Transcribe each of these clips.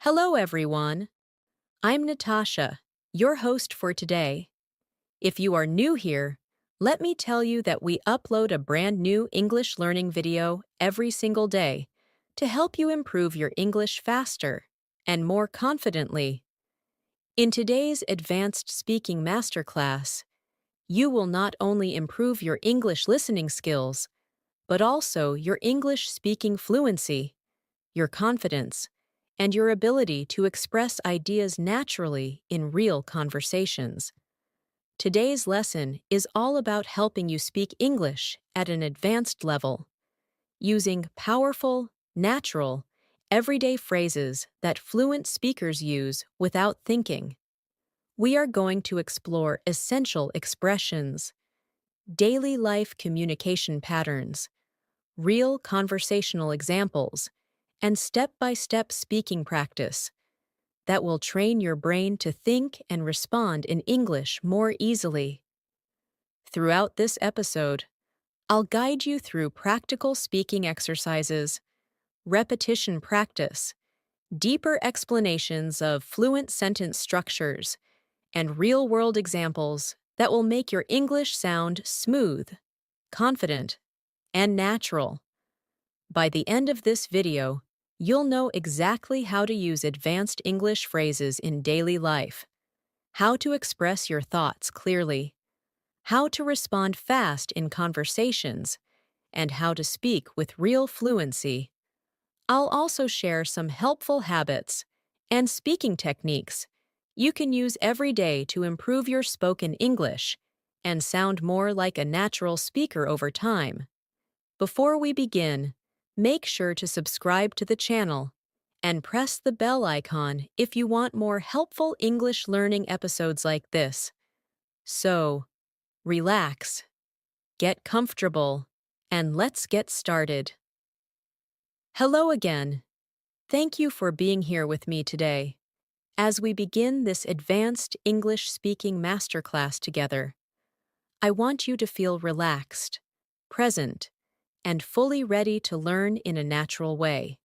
Hello, everyone. I'm Natasha, your host for today. If you are new here, let me tell you that we upload a brand new English learning video every single day to help you improve your English faster and more confidently. In today's Advanced Speaking Masterclass, you will not only improve your English listening skills, but also your English speaking fluency, your confidence, and your ability to express ideas naturally in real conversations. Today's lesson is all about helping you speak English at an advanced level, using powerful, natural, everyday phrases that fluent speakers use without thinking. We are going to explore essential expressions, daily life communication patterns, real conversational examples, and step-by-step speaking practice that will train your brain to think and respond in English more easily. Throughout this episode, I'll guide you through practical speaking exercises, repetition practice, deeper explanations of fluent sentence structures, and real-world examples that will make your English sound smooth, confident, and natural. By the end of this video, you'll know exactly how to use advanced English phrases in daily life, how to express your thoughts clearly, how to respond fast in conversations, and how to speak with real fluency. I'll also share some helpful habits and speaking techniques you can use every day to improve your spoken English and sound more like a natural speaker over time. Before we begin, make sure to subscribe to the channel and press the bell icon if you want more helpful English learning episodes like this. So, relax, get comfortable, and let's get started. Hello again. Thank you for being here with me today as we begin this advanced English speaking masterclass together. I want you to feel relaxed, present, and fully ready to learn in a natural way.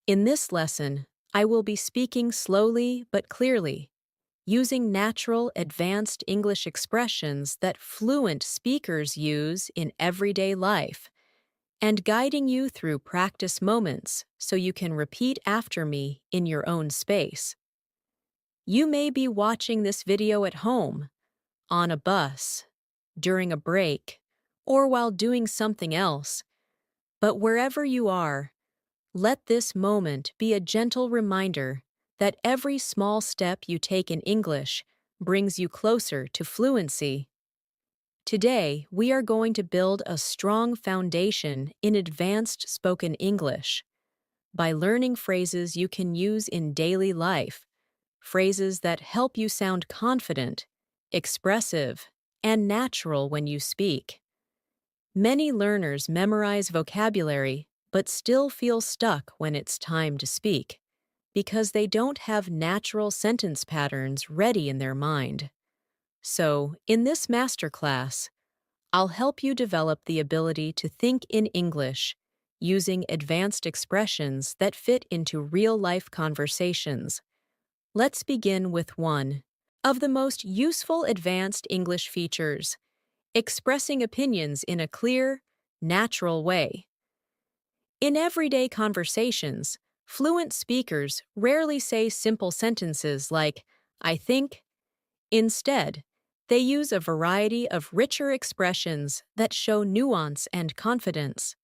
In this lesson, I will be speaking slowly but clearly, using natural, advanced English expressions that fluent speakers use in everyday life, and guiding you through practice moments so you can repeat after me in your own space. You may be watching this video at home, on a bus, during a break, or while doing something else, but wherever you are, let this moment be a gentle reminder that every small step you take in English brings you closer to fluency. Today, we are going to build a strong foundation in advanced spoken English by learning phrases you can use in daily life, phrases that help you sound confident, expressive, and natural when you speak. Many learners memorize vocabulary but still feel stuck when it's time to speak, because they don't have natural sentence patterns ready in their mind. So, in this masterclass, I'll help you develop the ability to think in English using advanced expressions that fit into real-life conversations. Let's begin with one of the most useful advanced English features: expressing opinions in a clear, natural way. In everyday conversations, fluent speakers rarely say simple sentences like, "I think." Instead, they use a variety of richer expressions that show nuance and confidence.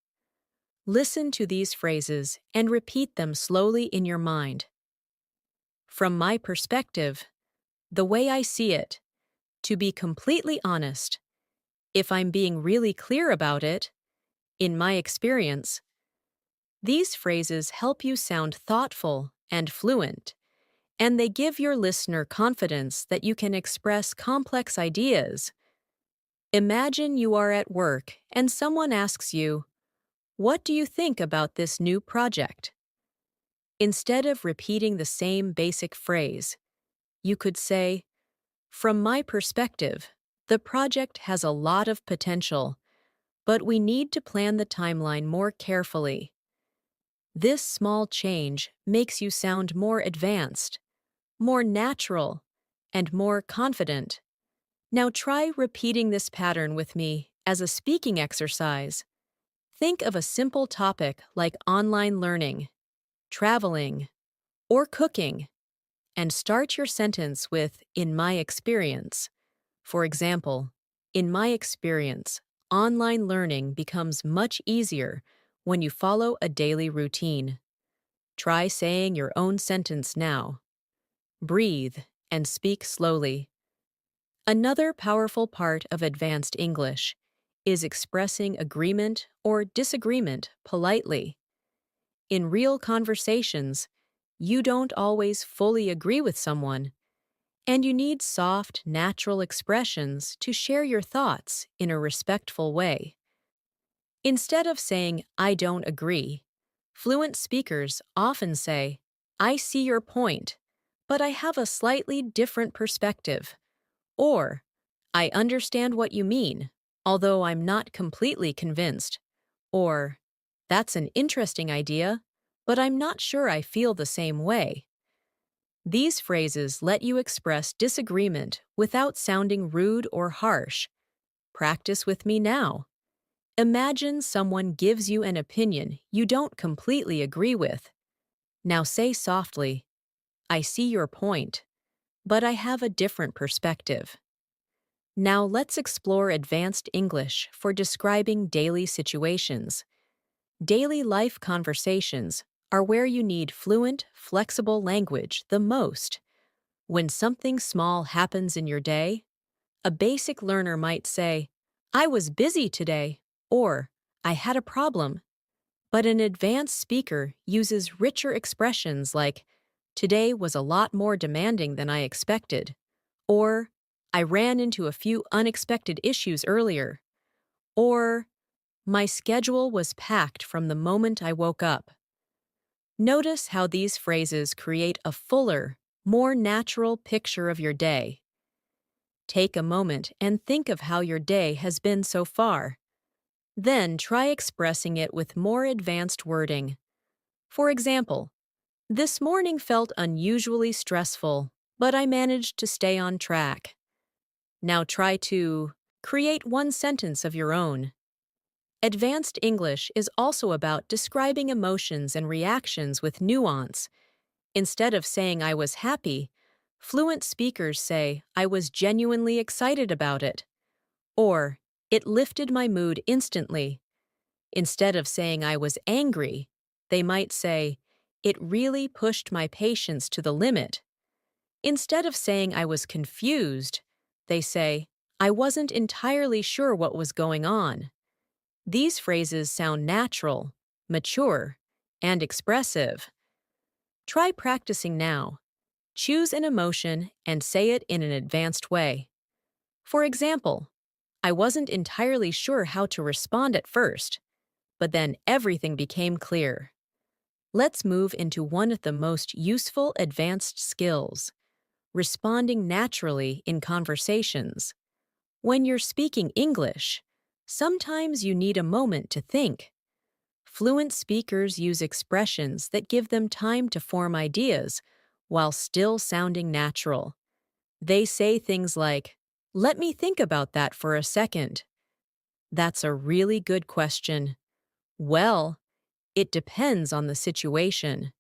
Listen to these phrases and repeat them slowly in your mind. From my perspective, the way I see it, to be completely honest, if I'm being really clear about it, in my experience, these phrases help you sound thoughtful and fluent, and they give your listener confidence that you can express complex ideas. Imagine you are at work and someone asks you, "What do you think about this new project?" Instead of repeating the same basic phrase, you could say, "From my perspective, the project has a lot of potential, but we need to plan the timeline more carefully." This small change makes you sound more advanced, more natural, and more confident. Now try repeating this pattern with me as a speaking exercise. Think of a simple topic like online learning, traveling, or cooking, and start your sentence with "in my experience." For example, in my experience, online learning becomes much easier when you follow a daily routine. Try saying your own sentence now. Breathe and speak slowly. Another powerful part of advanced English is expressing agreement or disagreement politely. In real conversations, you don't always fully agree with someone, and you need soft, natural expressions to share your thoughts in a respectful way. Instead of saying, "I don't agree," fluent speakers often say, "I see your point, but I have a slightly different perspective." Or, "I understand what you mean, although I'm not completely convinced." Or, "That's an interesting idea, but I'm not sure I feel the same way." These phrases let you express disagreement without sounding rude or harsh. Practice with me now. Imagine someone gives you an opinion you don't completely agree with. Now say softly, "I see your point, but I have a different perspective." Now let's explore advanced English for describing daily situations. Daily life conversations are where you need fluent, flexible language the most. When something small happens in your day, a basic learner might say, "I was busy today," or "I had a problem." But an advanced speaker uses richer expressions like, "Today was a lot more demanding than I expected," or "I ran into a few unexpected issues earlier," or "My schedule was packed from the moment I woke up." Notice how these phrases create a fuller, more natural picture of your day. Take a moment and think of how your day has been so far. Then try expressing it with more advanced wording. For example, "This morning felt unusually stressful, but I managed to stay on track." Now try to create one sentence of your own. Advanced English is also about describing emotions and reactions with nuance. Instead of saying "I was happy," fluent speakers say "I was genuinely excited about it," or "It lifted my mood instantly." Instead of saying "I was angry," they might say, "It really pushed my patience to the limit." Instead of saying "I was confused," they say, "I wasn't entirely sure what was going on." These phrases sound natural, mature, and expressive. Try practicing now. Choose an emotion and say it in an advanced way. For example, "I wasn't entirely sure how to respond at first, but then everything became clear." Let's move into one of the most useful advanced skills: responding naturally in conversations. When you're speaking English, sometimes you need a moment to think. Fluent speakers use expressions that give them time to form ideas while still sounding natural. They say things like, "Let me think about that for a second." "That's a really good question." "Well, it depends on the situation."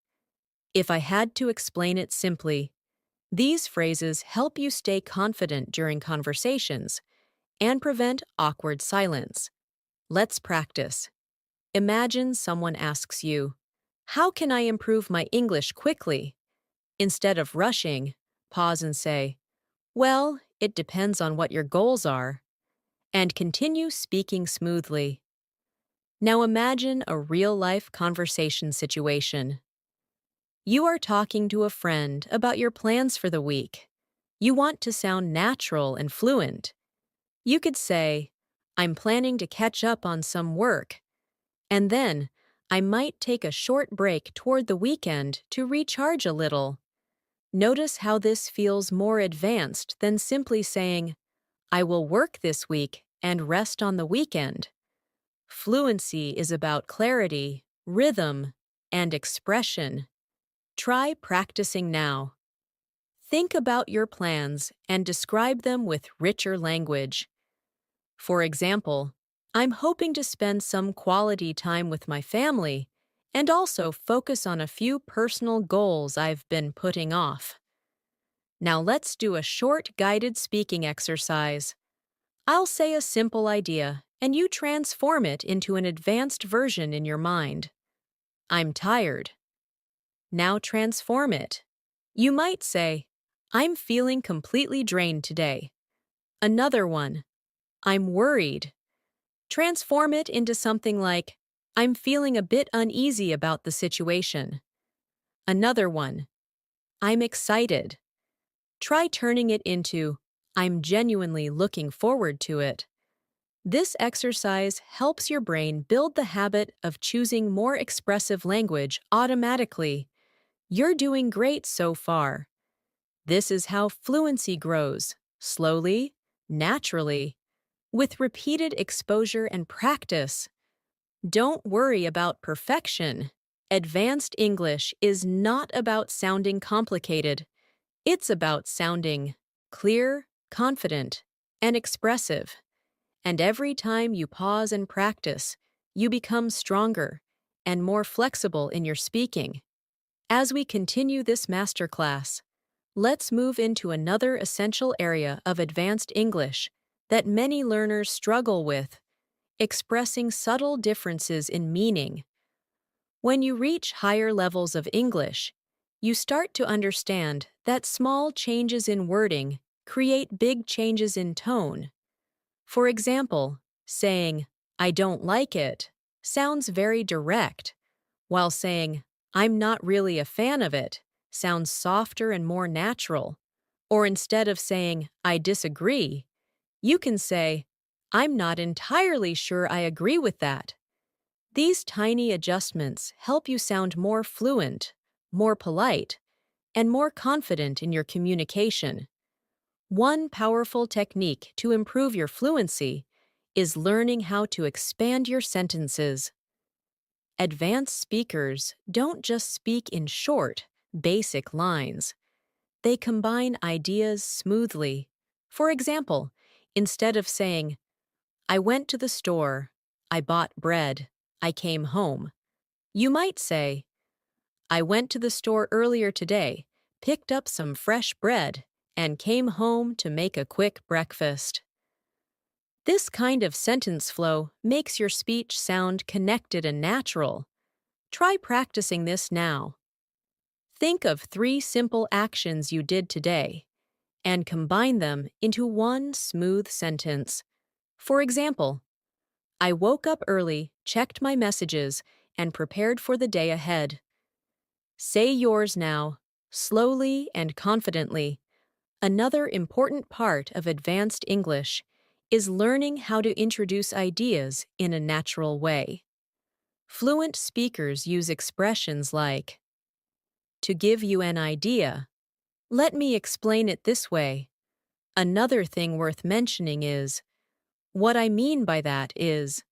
"If I had to explain it simply," these phrases help you stay confident during conversations and prevent awkward silence. Let's practice. Imagine someone asks you, "How can I improve my English quickly?" Instead of rushing, pause and say, "Well, it depends on what your goals are," and continue speaking smoothly. Now imagine a real-life conversation situation. You are talking to a friend about your plans for the week. You want to sound natural and fluent. You could say, "I'm planning to catch up on some work," and then, "I might take a short break toward the weekend to recharge a little." Notice how this feels more advanced than simply saying, "I will work this week and rest on the weekend." Fluency is about clarity, rhythm, and expression. Try practicing now. Think about your plans and describe them with richer language. For example, I'm hoping to spend some quality time with my family and also focus on a few personal goals I've been putting off. Now let's do a short guided speaking exercise. I'll say a simple idea, and you transform it into an advanced version in your mind. I'm tired. Now transform it. You might say, I'm feeling completely drained today. Another one, I'm worried. Transform it into something like, I'm feeling a bit uneasy about the situation. Another one, I'm excited. Try turning it into, I'm genuinely looking forward to it. This exercise helps your brain build the habit of choosing more expressive language automatically. You're doing great so far. This is how fluency grows, slowly, naturally, with repeated exposure and practice. Don't worry about perfection. Advanced English is not about sounding complicated. It's about sounding clear, confident, and expressive. And every time you pause and practice, you become stronger and more flexible in your speaking. As we continue this masterclass, let's move into another essential area of advanced English that many learners struggle with: expressing subtle differences in meaning. When you reach higher levels of English, you start to understand that small changes in wording create big changes in tone. For example, saying, I don't like it, sounds very direct, while saying, I'm not really a fan of it, sounds softer and more natural. Or instead of saying, I disagree, you can say, I'm not entirely sure I agree with that. These tiny adjustments help you sound more fluent, more polite, and more confident in your communication. One powerful technique to improve your fluency is learning how to expand your sentences. Advanced speakers don't just speak in short, basic lines. They combine ideas smoothly. For example, instead of saying, I went to the store, I bought bread, I came home, you might say, I went to the store earlier today, picked up some fresh bread, and came home to make a quick breakfast. This kind of sentence flow makes your speech sound connected and natural. Try practicing this now. Think of 3 simple actions you did today and combine them into one smooth sentence. For example, I woke up early, checked my messages, and prepared for the day ahead. Say yours now, slowly and confidently. Another important part of advanced English is learning how to introduce ideas in a natural way. Fluent speakers use expressions like, to give you an idea, let me explain it this way. Another thing worth mentioning is, what I mean by that is.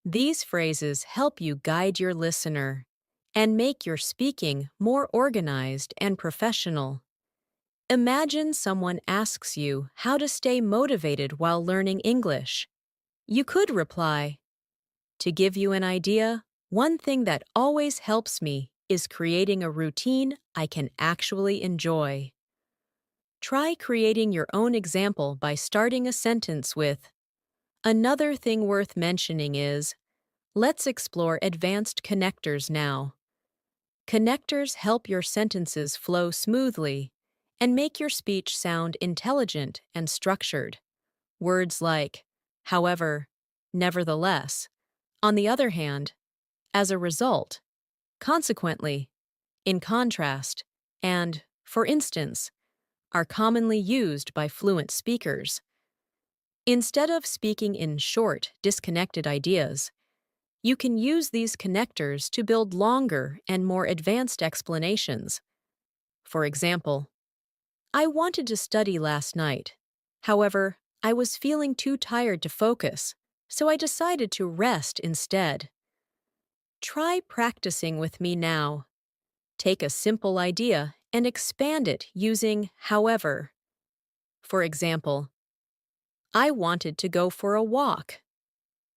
These phrases help you guide your listener and make your speaking more organized and professional. Imagine someone asks you how to stay motivated while learning English. You could reply, to give you an idea, one thing that always helps me is creating a routine I can actually enjoy. Try creating your own example by starting a sentence with, another thing worth mentioning is, let's explore advanced connectors now. Connectors help your sentences flow smoothly and make your speech sound intelligent and structured. Words like, however, nevertheless, on the other hand, as a result, consequently, in contrast, and, for instance, are commonly used by fluent speakers. Instead of speaking in short, disconnected ideas, you can use these connectors to build longer and more advanced explanations. For example, I wanted to study last night. However, I was feeling too tired to focus, so I decided to rest instead. Try practicing with me now. Take a simple idea and expand it using however. For example, I wanted to go for a walk.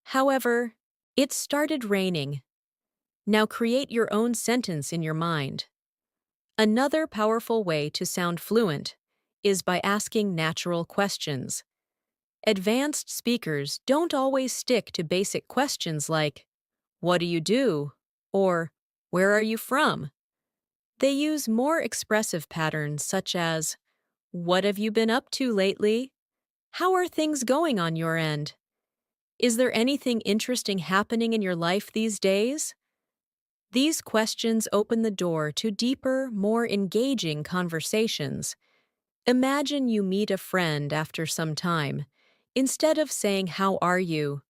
However, it started raining. Now create your own sentence in your mind. Another powerful way to sound fluent is by asking natural questions. Advanced speakers don't always stick to basic questions like, "What do you do?" or "Where are you from?" They use more expressive patterns such as, "What have you been up to lately? How are things going on your end? Is there anything interesting happening in your life these days?" These questions open the door to deeper, more engaging conversations. Imagine you meet a friend after some time. Instead of saying, "How are you?"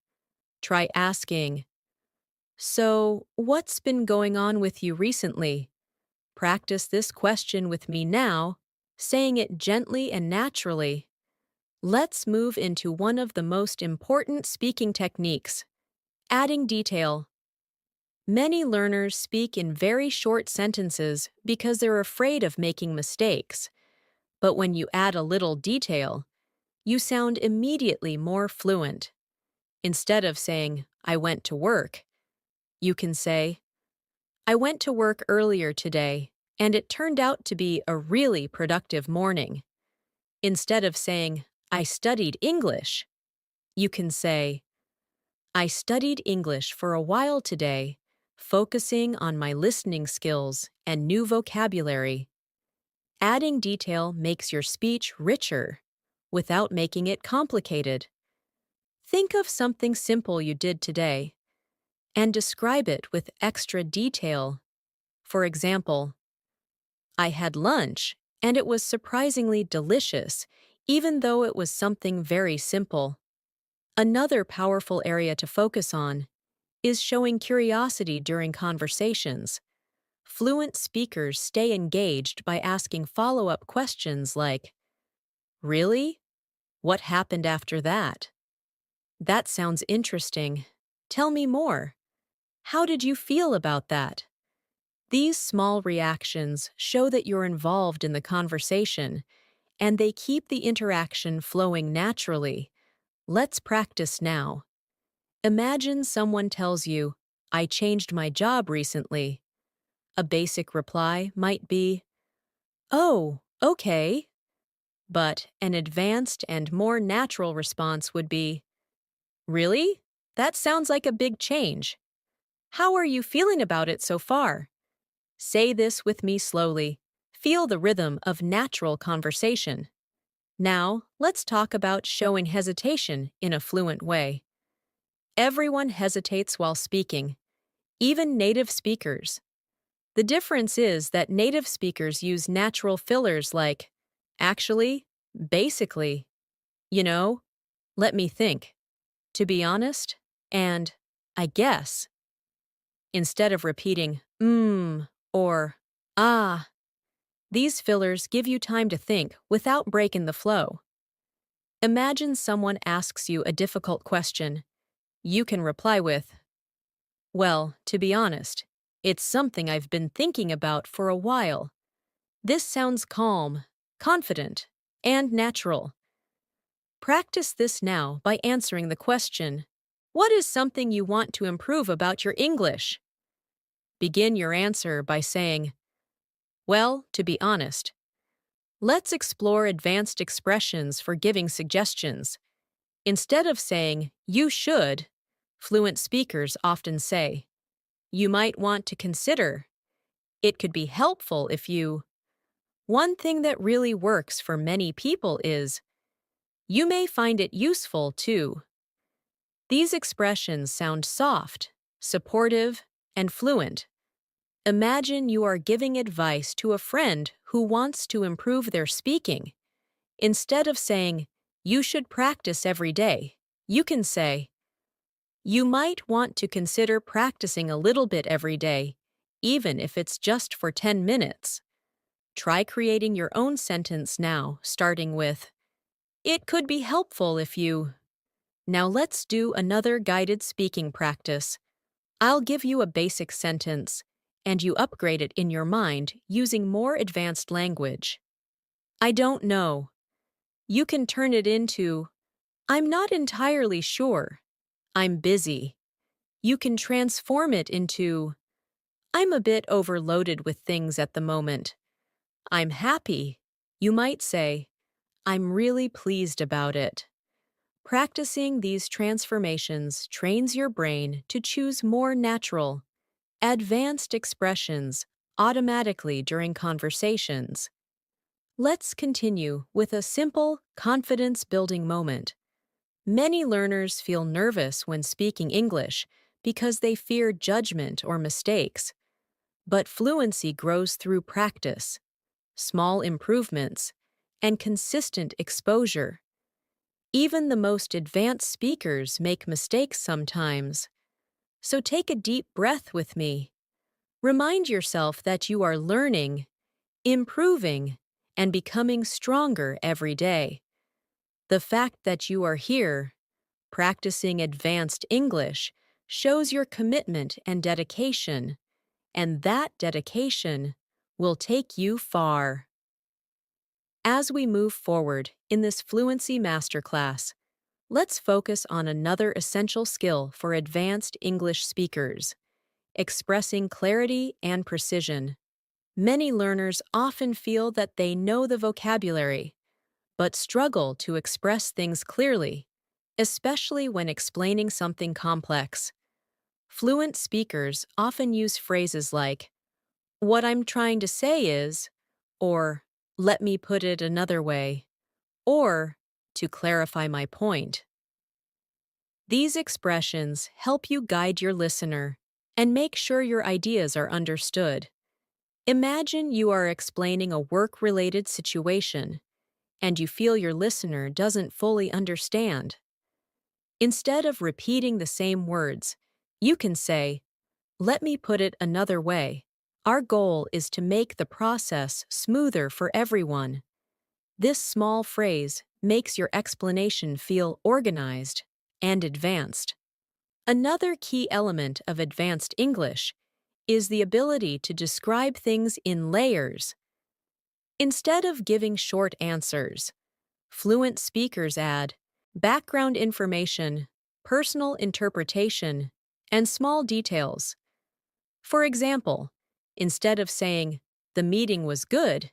try asking, "So, what's been going on with you recently?" Practice this question with me now, saying it gently and naturally. Let's move into one of the most important speaking techniques, adding detail. Many learners speak in very short sentences because they're afraid of making mistakes. But when you add a little detail, you sound immediately more fluent. Instead of saying, "I went to work," you can say, "I went to work earlier today, and it turned out to be a really productive morning." Instead of saying, "I studied English," you can say, "I studied English for a while today, focusing on my listening skills and new vocabulary." Adding detail makes your speech richer without making it complicated. Think of something simple you did today and describe it with extra detail. For example, "I had lunch and it was surprisingly delicious, even though it was something very simple." Another powerful area to focus on is showing curiosity during conversations. Fluent speakers stay engaged by asking follow-up questions like, "Really? What happened after that? That sounds interesting. Tell me more. How did you feel about that?" These small reactions show that you're involved in the conversation, and they keep the interaction flowing naturally. Let's practice now. Imagine someone tells you, "I changed my job recently." A basic reply might be, "Oh, okay." But an advanced and more natural response would be, "Really? That sounds like a big change. How are you feeling about it so far?" Say this with me slowly. Feel the rhythm of natural conversation. Now, let's talk about showing hesitation in a fluent way. Everyone hesitates while speaking, even native speakers. The difference is that native speakers use natural fillers like, "Actually," "Basically," "You know," "Let me think," "To be honest," and "I guess." Instead of repeating or "ah." These fillers give you time to think without breaking the flow. Imagine someone asks you a difficult question. You can reply with, "Well, to be honest, it's something I've been thinking about for a while." This sounds calm, confident, and natural. Practice this now by answering the question, "What is something you want to improve about your English?" Begin your answer by saying, "Well, to be honest." Let's explore advanced expressions for giving suggestions. Instead of saying, "You should," fluent speakers often say, "You might want to consider." It could be helpful if you. One thing that really works for many people is, "You may find it useful too." These expressions sound soft, supportive, and fluent. Imagine you are giving advice to a friend who wants to improve their speaking. Instead of saying, "You should practice every day," you can say, "You might want to consider practicing a little bit every day, even if it's just for 10 minutes. Try creating your own sentence now, starting with, "It could be helpful if you." Now let's do another guided speaking practice. I'll give you a basic sentence, and you upgrade it in your mind using more advanced language. I don't know. You can turn it into, I'm not entirely sure. I'm busy. You can transform it into, I'm a bit overloaded with things at the moment. I'm happy. You might say, I'm really pleased about it. Practicing these transformations trains your brain to choose more natural, advanced expressions automatically during conversations. Let's continue with a simple, confidence-building moment. Many learners feel nervous when speaking English because they fear judgment or mistakes. But fluency grows through practice, small improvements, and consistent exposure. Even the most advanced speakers make mistakes sometimes. So take a deep breath with me. Remind yourself that you are learning, improving, and becoming stronger every day. The fact that you are here, practicing advanced English, shows your commitment and dedication, and that dedication will take you far. As we move forward in this fluency masterclass, let's focus on another essential skill for advanced English speakers: expressing clarity and precision. Many learners often feel that they know the vocabulary, but struggle to express things clearly, especially when explaining something complex. Fluent speakers often use phrases like, "What I'm trying to say is," or "Let me put it another way," or "To clarify my point." These expressions help you guide your listener and make sure your ideas are understood. Imagine you are explaining a work-related situation and you feel your listener doesn't fully understand. Instead of repeating the same words, you can say, "Let me put it another way. Our goal is to make the process smoother for everyone." This small phrase makes your explanation feel organized and advanced. Another key element of advanced English is the ability to describe things in layers. Instead of giving short answers, fluent speakers add background information, personal interpretation, and small details. For example, instead of saying, "The meeting was good,"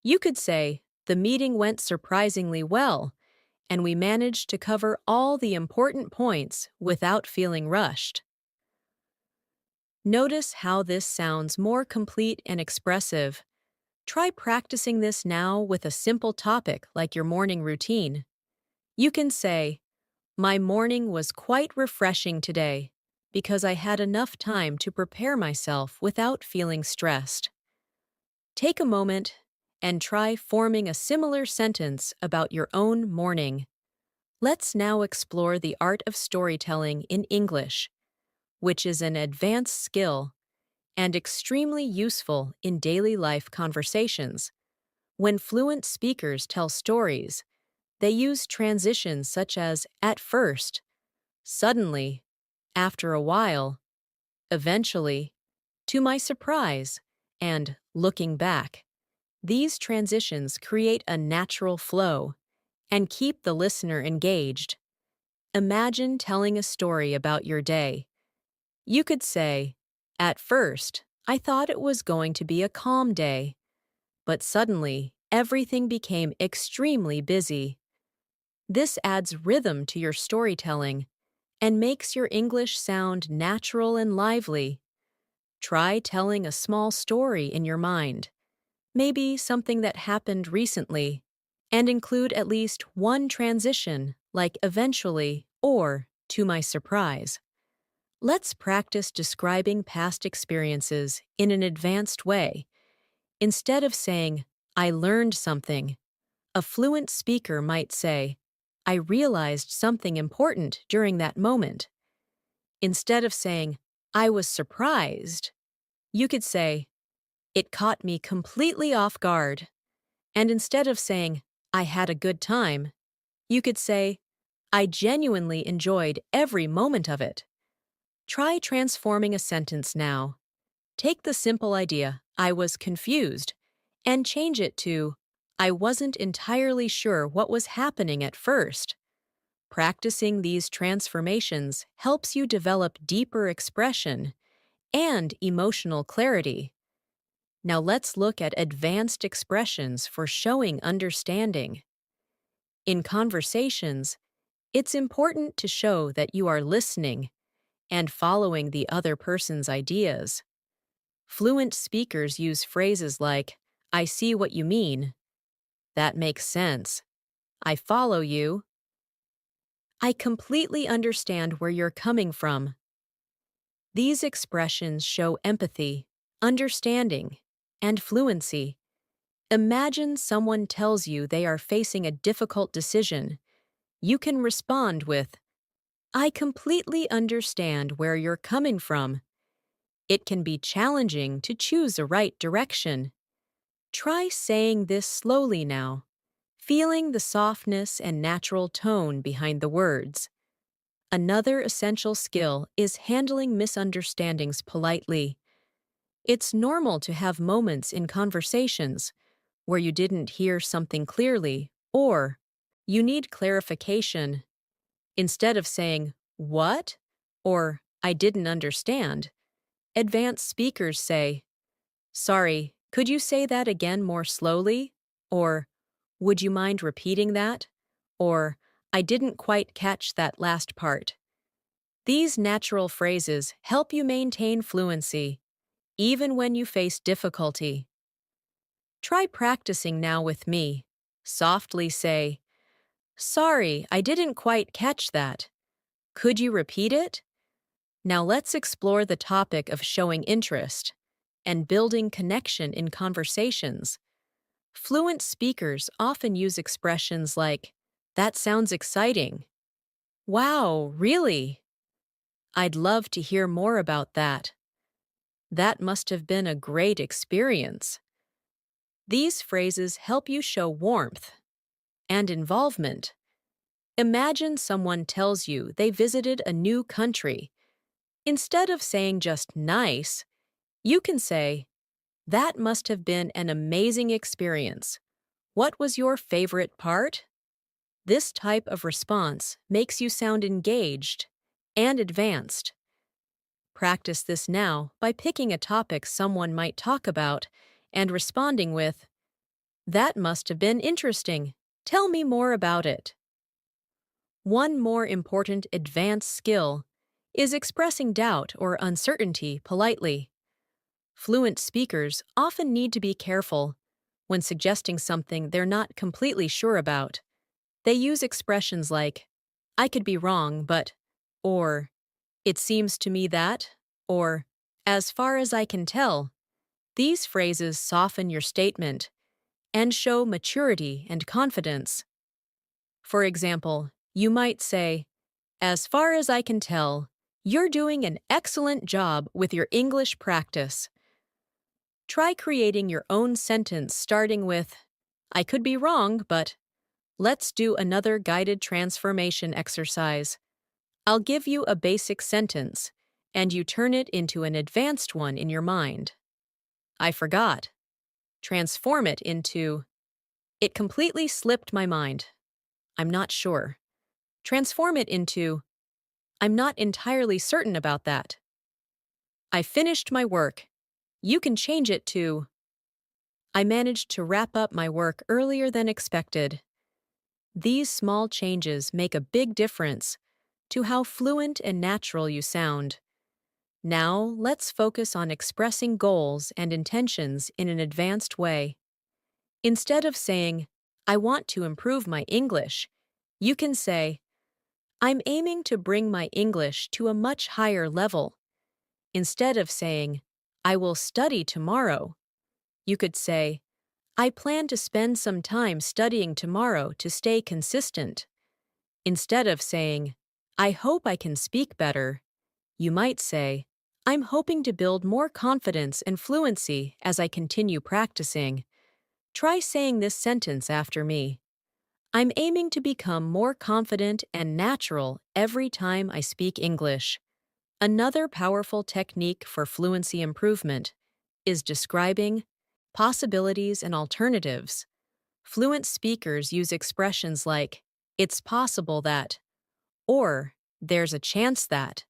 you could say, "The meeting went surprisingly well, and we managed to cover all the important points without feeling rushed." Notice how this sounds more complete and expressive. Try practicing this now with a simple topic like your morning routine. You can say, "My morning was quite refreshing today because I had enough time to prepare myself without feeling stressed." Take a moment and try forming a similar sentence about your own morning. Let's now explore the art of storytelling in English, which is an advanced skill and extremely useful in daily life conversations. When fluent speakers tell stories, they use transitions such as "at first," "suddenly," "after a while," "eventually," "to my surprise," and "looking back." These transitions create a natural flow and keep the listener engaged. Imagine telling a story about your day. You could say, "At first, I thought it was going to be a calm day, but suddenly everything became extremely busy." This adds rhythm to your storytelling and makes your English sound natural and lively. Try telling a small story in your mind, maybe something that happened recently, and include at least one transition, like "eventually" or "to my surprise." Let's practice describing past experiences in an advanced way. Instead of saying, "I learned something," a fluent speaker might say, "I realized something important during that moment." Instead of saying, "I was surprised," you could say, "It caught me completely off guard." And instead of saying, "I had a good time," you could say, "I genuinely enjoyed every moment of it." Try transforming a sentence now. Take the simple idea, I was confused, and change it to, I wasn't entirely sure what was happening at first. Practicing these transformations helps you develop deeper expression and emotional clarity. Now let's look at advanced expressions for showing understanding. In conversations, it's important to show that you are listening and following the other person's ideas. Fluent speakers use phrases like, I see what you mean, that makes sense, I follow you, I completely understand where you're coming from. These expressions show empathy, understanding, and fluency. Imagine someone tells you they are facing a difficult decision. You can respond with, I completely understand where you're coming from. It can be challenging to choose a right direction. Try saying this slowly now, feeling the softness and natural tone behind the words. Another essential skill is handling misunderstandings politely. It's normal to have moments in conversations where you didn't hear something clearly or you need clarification. Instead of saying, what? Or, I didn't understand, advanced speakers say, sorry, could you say that again more slowly? Or, would you mind repeating that? Or, I didn't quite catch that last part. These natural phrases help you maintain fluency, even when you face difficulty. Try practicing now with me. Softly say, sorry, I didn't quite catch that. Could you repeat it? Now let's explore the topic of showing interest and building connection in conversations. Fluent speakers often use expressions like, that sounds exciting. Wow, really? I'd love to hear more about that. That must have been a great experience. These phrases help you show warmth and involvement. Imagine someone tells you they visited a new country. Instead of saying just nice, you can say, that must have been an amazing experience. What was your favorite part? This type of response makes you sound engaged and advanced. Practice this now by picking a topic someone might talk about and responding with, that must have been interesting. Tell me more about it. One more important advanced skill is expressing doubt or uncertainty politely. Fluent speakers often need to be careful when suggesting something they're not completely sure about. They use expressions like, I could be wrong, but, or, it seems to me that, or, as far as I can tell. These phrases soften your statement and show maturity and confidence. For example, you might say, as far as I can tell, you're doing an excellent job with your English practice. Try creating your own sentence starting with, I could be wrong, but let's do another guided transformation exercise. I'll give you a basic sentence, and you turn it into an advanced one in your mind. I forgot. Transform it into, it completely slipped my mind. I'm not sure. Transform it into, I'm not entirely certain about that. I finished my work. You can change it to, I managed to wrap up my work earlier than expected. These small changes make a big difference to how fluent and natural you sound. Now, let's focus on expressing goals and intentions in an advanced way. Instead of saying, I want to improve my English, you can say, I'm aiming to bring my English to a much higher level. Instead of saying, I will study tomorrow, you could say, I plan to spend some time studying tomorrow to stay consistent. Instead of saying, I hope I can speak better, you might say, I'm hoping to build more confidence and fluency as I continue practicing. Try saying this sentence after me. I'm aiming to become more confident and natural every time I speak English. Another powerful technique for fluency improvement is describing possibilities and alternatives. Fluent speakers use expressions like, it's possible that, or there's a chance that,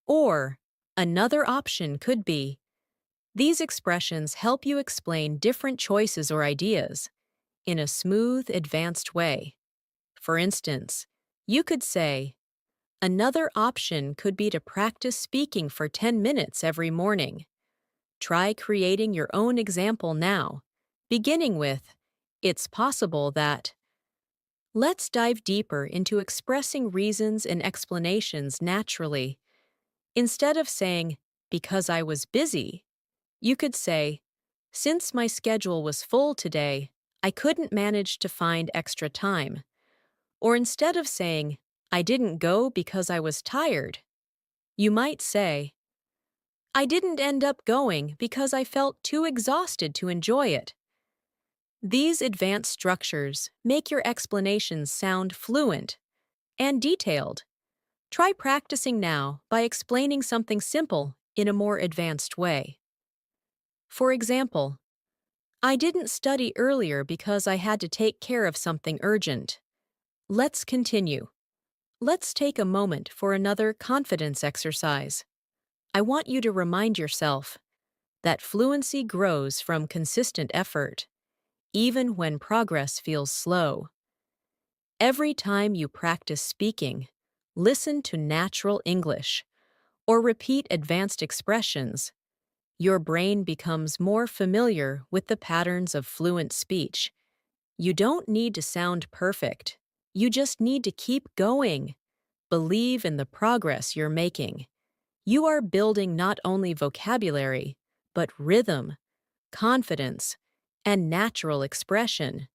or another option could be. These expressions help you explain different choices or ideas in a smooth, advanced way. For instance, you could say, another option could be to practice speaking for 10 minutes every morning. Try creating your own example now, beginning with, it's possible that. Let's dive deeper into expressing reasons and explanations naturally. Instead of saying, because I was busy, you could say, since my schedule was full today, I couldn't manage to find extra time. Or instead of saying, I didn't go because I was tired, you might say, I didn't end up going because I felt too exhausted to enjoy it. These advanced structures make your explanations sound fluent and detailed. Try practicing now by explaining something simple in a more advanced way. For example, I didn't study earlier because I had to take care of something urgent. Let's continue. Let's take a moment for another confidence exercise. I want you to remind yourself that fluency grows from consistent effort, even when progress feels slow. Every time you practice speaking, listen to natural English, or repeat advanced expressions, your brain becomes more familiar with the patterns of fluent speech. You don't need to sound perfect. You just need to keep going. Believe in the progress you're making. You are building not only vocabulary, but rhythm, confidence, and natural expression.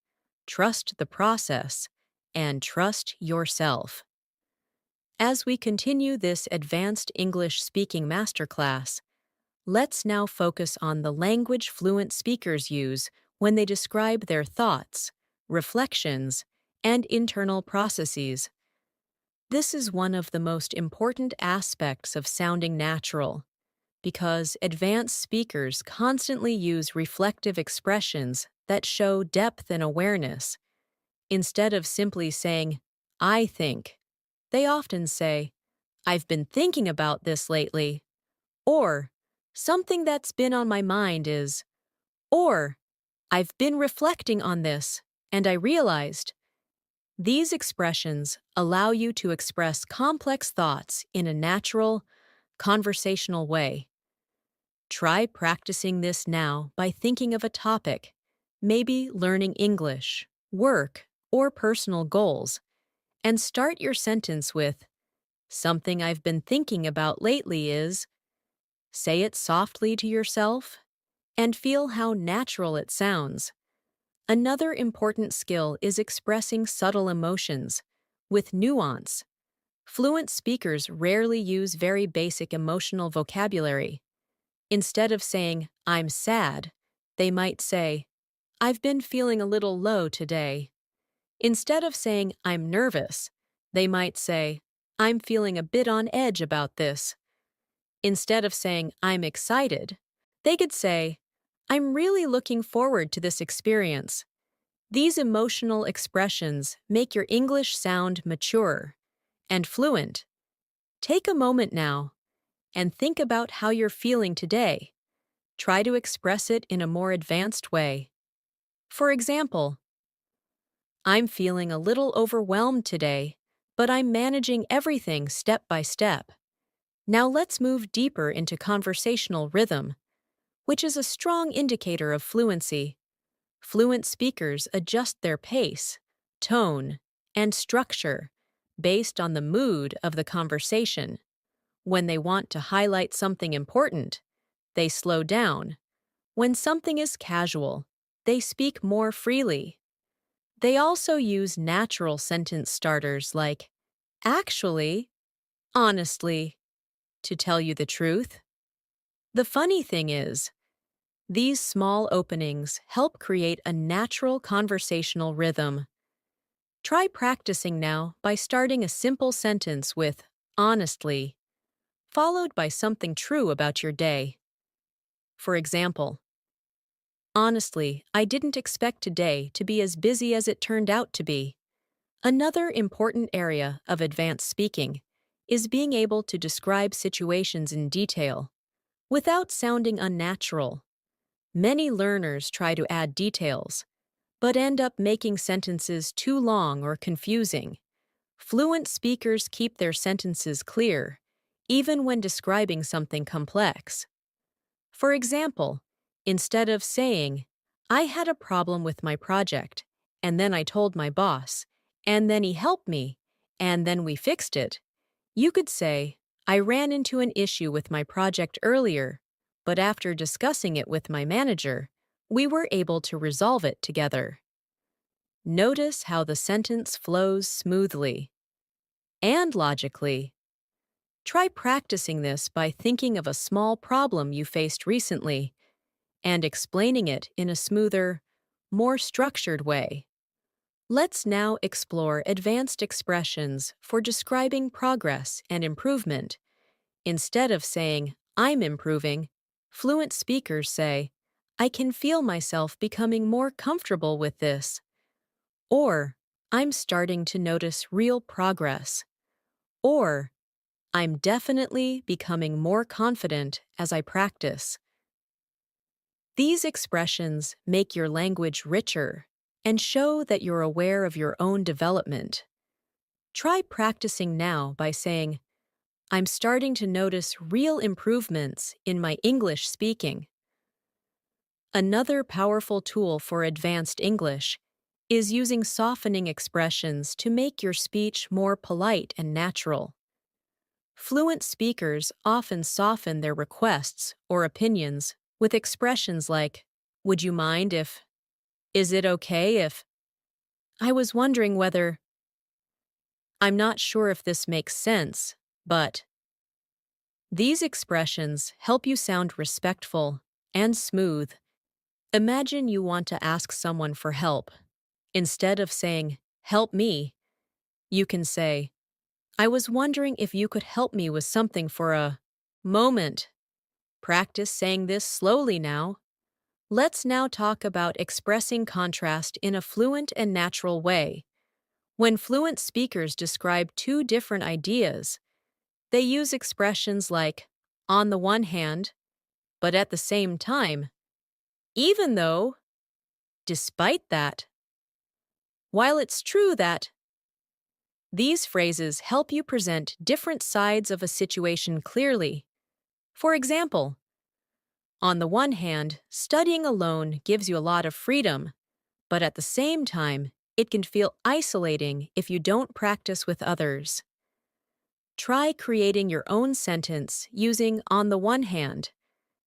Trust the process and trust yourself. As we continue this advanced English speaking masterclass, let's now focus on the language fluent speakers use when they describe their thoughts, reflections, and internal processes. This is one of the most important aspects of sounding natural, because advanced speakers constantly use reflective expressions that show depth and awareness. Instead of simply saying, I think, they often say, I've been thinking about this lately, or something that's been on my mind is, or I've been reflecting on this, and I realized. These expressions allow you to express complex thoughts in a natural, conversational way. Try practicing this now by thinking of a topic, maybe learning English, work, or personal goals, and start your sentence with, something I've been thinking about lately is. Say it softly to yourself and feel how natural it sounds. Another important skill is expressing subtle emotions with nuance. Fluent speakers rarely use very basic emotional vocabulary. Instead of saying, I'm sad, they might say, I've been feeling a little low today. Instead of saying, I'm nervous, they might say, I'm feeling a bit on edge about this. Instead of saying, I'm excited, they could say, I'm really looking forward to this experience. These emotional expressions make your English sound mature and fluent. Take a moment now and think about how you're feeling today. Try to express it in a more advanced way. For example, I'm feeling a little overwhelmed today, but I'm managing everything step by step. Now let's move deeper into conversational rhythm, which is a strong indicator of fluency. Fluent speakers adjust their pace, tone, and structure based on the mood of the conversation. When they want to highlight something important, they slow down. When something is casual, they speak more freely. They also use natural sentence starters like, actually, honestly, to tell you the truth. The funny thing is, these small openings help create a natural conversational rhythm. Try practicing now by starting a simple sentence with honestly. followed by something true about your day. For example, honestly, I didn't expect today to be as busy as it turned out to be. Another important area of advanced speaking is being able to describe situations in detail without sounding unnatural. Many learners try to add details, but end up making sentences too long or confusing. Fluent speakers keep their sentences clear, even when describing something complex. For example, instead of saying, I had a problem with my project, and then I told my boss, and then he helped me, and then we fixed it, you could say, I ran into an issue with my project earlier, but after discussing it with my manager, we were able to resolve it together. Notice how the sentence flows smoothly and logically. Try practicing this by thinking of a small problem you faced recently and explaining it in a smoother, more structured way. Let's now explore advanced expressions for describing progress and improvement. Instead of saying, I'm improving, fluent speakers say, I can feel myself becoming more comfortable with this. Or, I'm starting to notice real progress. Or, I'm definitely becoming more confident as I practice. These expressions make your language richer and show that you're aware of your own development. Try practicing now by saying, I'm starting to notice real improvements in my English speaking. Another powerful tool for advanced English is using softening expressions to make your speech more polite and natural. Fluent speakers often soften their requests or opinions with expressions like, would you mind if, is it okay if, I was wondering whether, I'm not sure if this makes sense, but. These expressions help you sound respectful and smooth. Imagine you want to ask someone for help. Instead of saying, help me, you can say, I was wondering if you could help me with something for a moment. Practice saying this slowly now. Let's now talk about expressing contrast in a fluent and natural way. When fluent speakers describe two different ideas, they use expressions like, on the one hand, but at the same time, even though, despite that. While it's true that, these phrases help you present different sides of a situation clearly. For example, on the one hand, studying alone gives you a lot of freedom, but at the same time, it can feel isolating if you don't practice with others. Try creating your own sentence using on the one hand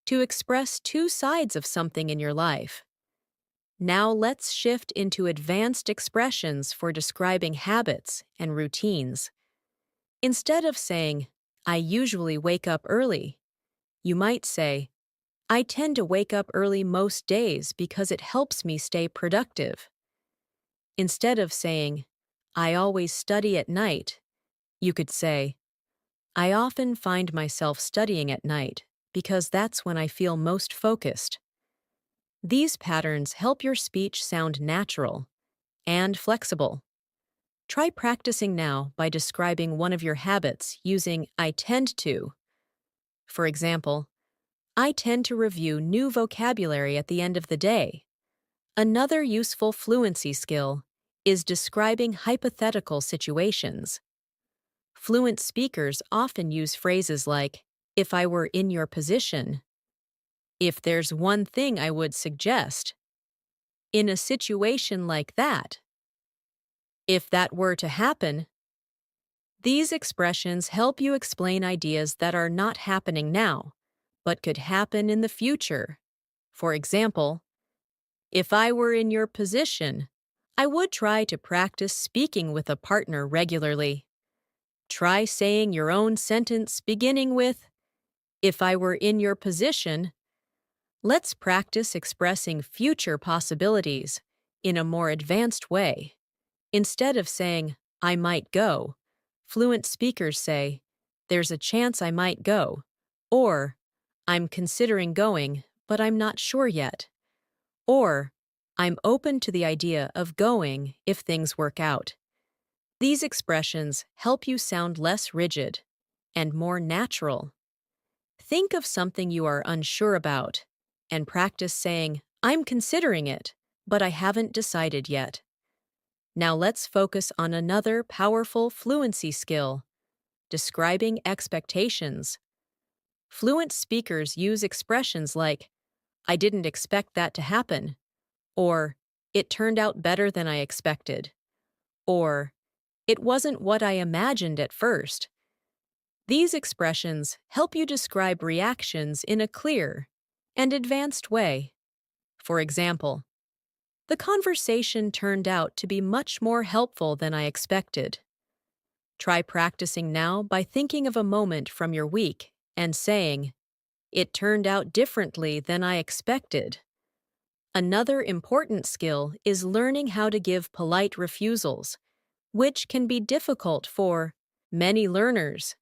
to express two sides of something in your life. Now let's shift into advanced expressions for describing habits and routines. Instead of saying, I usually wake up early, you might say, I tend to wake up early most days because it helps me stay productive. Instead of saying, I always study at night, you could say, I often find myself studying at night because that's when I feel most focused. These patterns help your speech sound natural and flexible. Try practicing now by describing one of your habits using I tend to. For example, I tend to review new vocabulary at the end of the day. Another useful fluency skill is describing hypothetical situations. Fluent speakers often use phrases like, if I were in your position, if there's one thing I would suggest, in a situation like that, if that were to happen. These expressions help you explain ideas that are not happening now, but could happen in the future. For example, if I were in your position, I would try to practice speaking with a partner regularly. Try saying your own sentence beginning with, if I were in your position. Let's practice expressing future possibilities in a more advanced way. Instead of saying, I might go, fluent speakers say, there's a chance I might go, or I'm considering going, but I'm not sure yet, or I'm open to the idea of going if things work out. These expressions help you sound less rigid and more natural. Think of something you are unsure about and practice saying, I'm considering it, but I haven't decided yet. Now let's focus on another powerful fluency skill, describing expectations. Fluent speakers use expressions like, I didn't expect that to happen, or it turned out better than I expected, or it wasn't what I imagined at first. These expressions help you describe reactions in a clear and advanced way. For example, the conversation turned out to be much more helpful than I expected. Try practicing now by thinking of a moment from your week and saying, it turned out differently than I expected. Another important skill is learning how to give polite refusals, which can be difficult for many learners.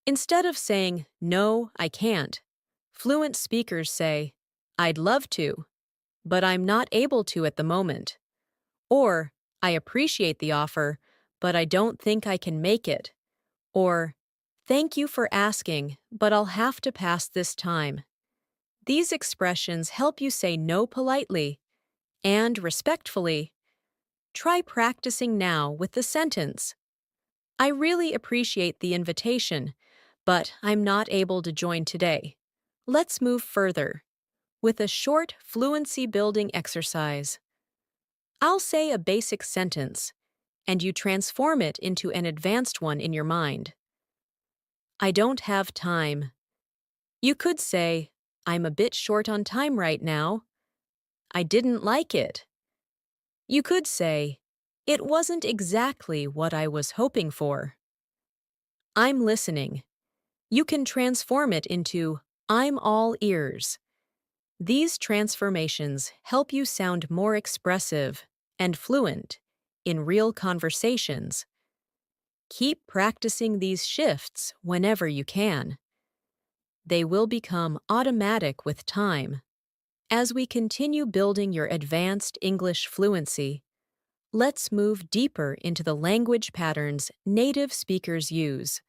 Instead of saying, no, I can't, fluent speakers say, I'd love to, but I'm not able to at the moment. Or, I appreciate the offer, but I don't think I can make it. Or, thank you for asking, but I'll have to pass this time. These expressions help you say no politely and respectfully. Try practicing now with the sentence, I really appreciate the invitation, but I'm not able to join today. Let's move further with a short fluency building exercise. I'll say a basic sentence, and you transform it into an advanced one in your mind. I don't have time. You could say, I'm a bit short on time right now. I didn't like it. You could say, it wasn't exactly what I was hoping for. I'm listening. You can transform it into, I'm all ears. These transformations help you sound more expressive and fluent in real conversations. Keep practicing these shifts whenever you can. They will become automatic with time. As we continue building your advanced English fluency, let's move deeper into the language patterns native speakers use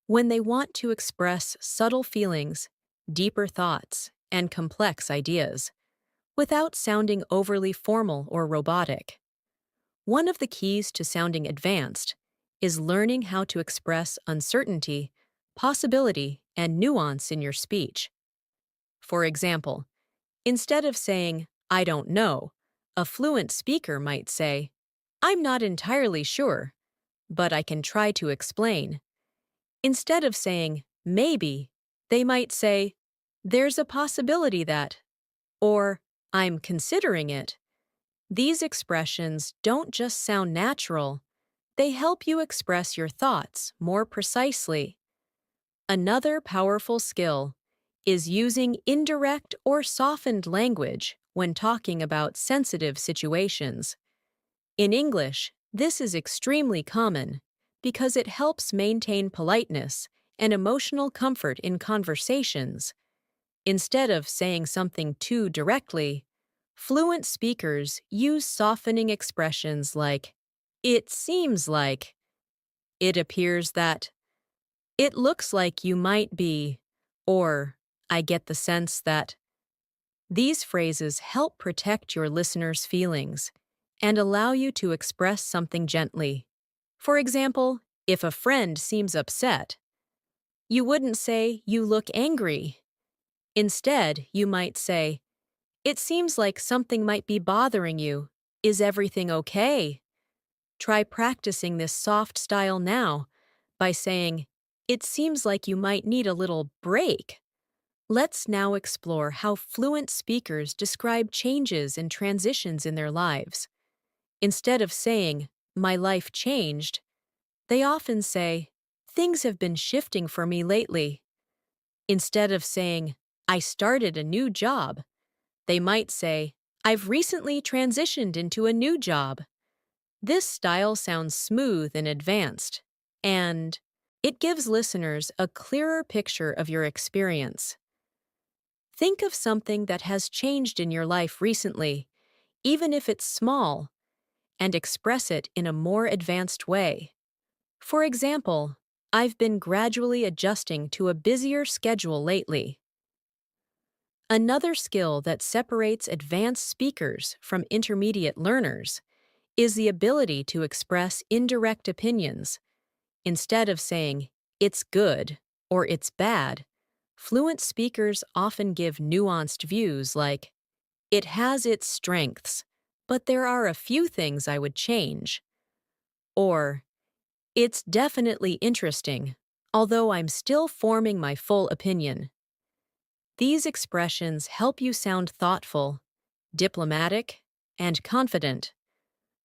when they want to express subtle feelings, deeper thoughts, and complex ideas, without sounding overly formal or robotic. One of the keys to sounding advanced is learning how to express uncertainty, possibility, and nuance in your speech. For example, instead of saying, I don't know, a fluent speaker might say, I'm not entirely sure, but I can try to explain. Instead of saying, maybe, they might say, there's a possibility that, or I'm considering it. These expressions don't just sound natural, they help you express your thoughts more precisely. Another powerful skill is using indirect or softened language when talking about sensitive situations. In English, this is extremely common because it helps maintain politeness and emotional comfort in conversations. Instead of saying something too directly, fluent speakers use softening expressions like, it seems like, it appears that, it looks like you might be, or I get the sense that. These phrases help protect your listener's feelings and allow you to express something gently. For example, if a friend seems upset, you wouldn't say, you look angry. Instead, you might say, it seems like something might be bothering you. Is everything okay? Try practicing this soft style now by saying, it seems like you might need a little break. Let's now explore how fluent speakers describe changes and transitions in their lives. Instead of saying, my life changed, they often say, things have been shifting for me lately. Instead of saying, I started a new job, they might say, I've recently transitioned into a new job. This style sounds smooth and advanced, and It gives listeners a clearer picture of your experience. Think of something that has changed in your life recently, even if it's small, and express it in a more advanced way. For example, I've been gradually adjusting to a busier schedule lately. Another skill that separates advanced speakers from intermediate learners is the ability to express indirect opinions. Instead of saying, it's good or it's bad, fluent speakers often give nuanced views like, it has its strengths, but there are a few things I would change. Or, it's definitely interesting, although I'm still forming my full opinion. These expressions help you sound thoughtful, diplomatic, and confident.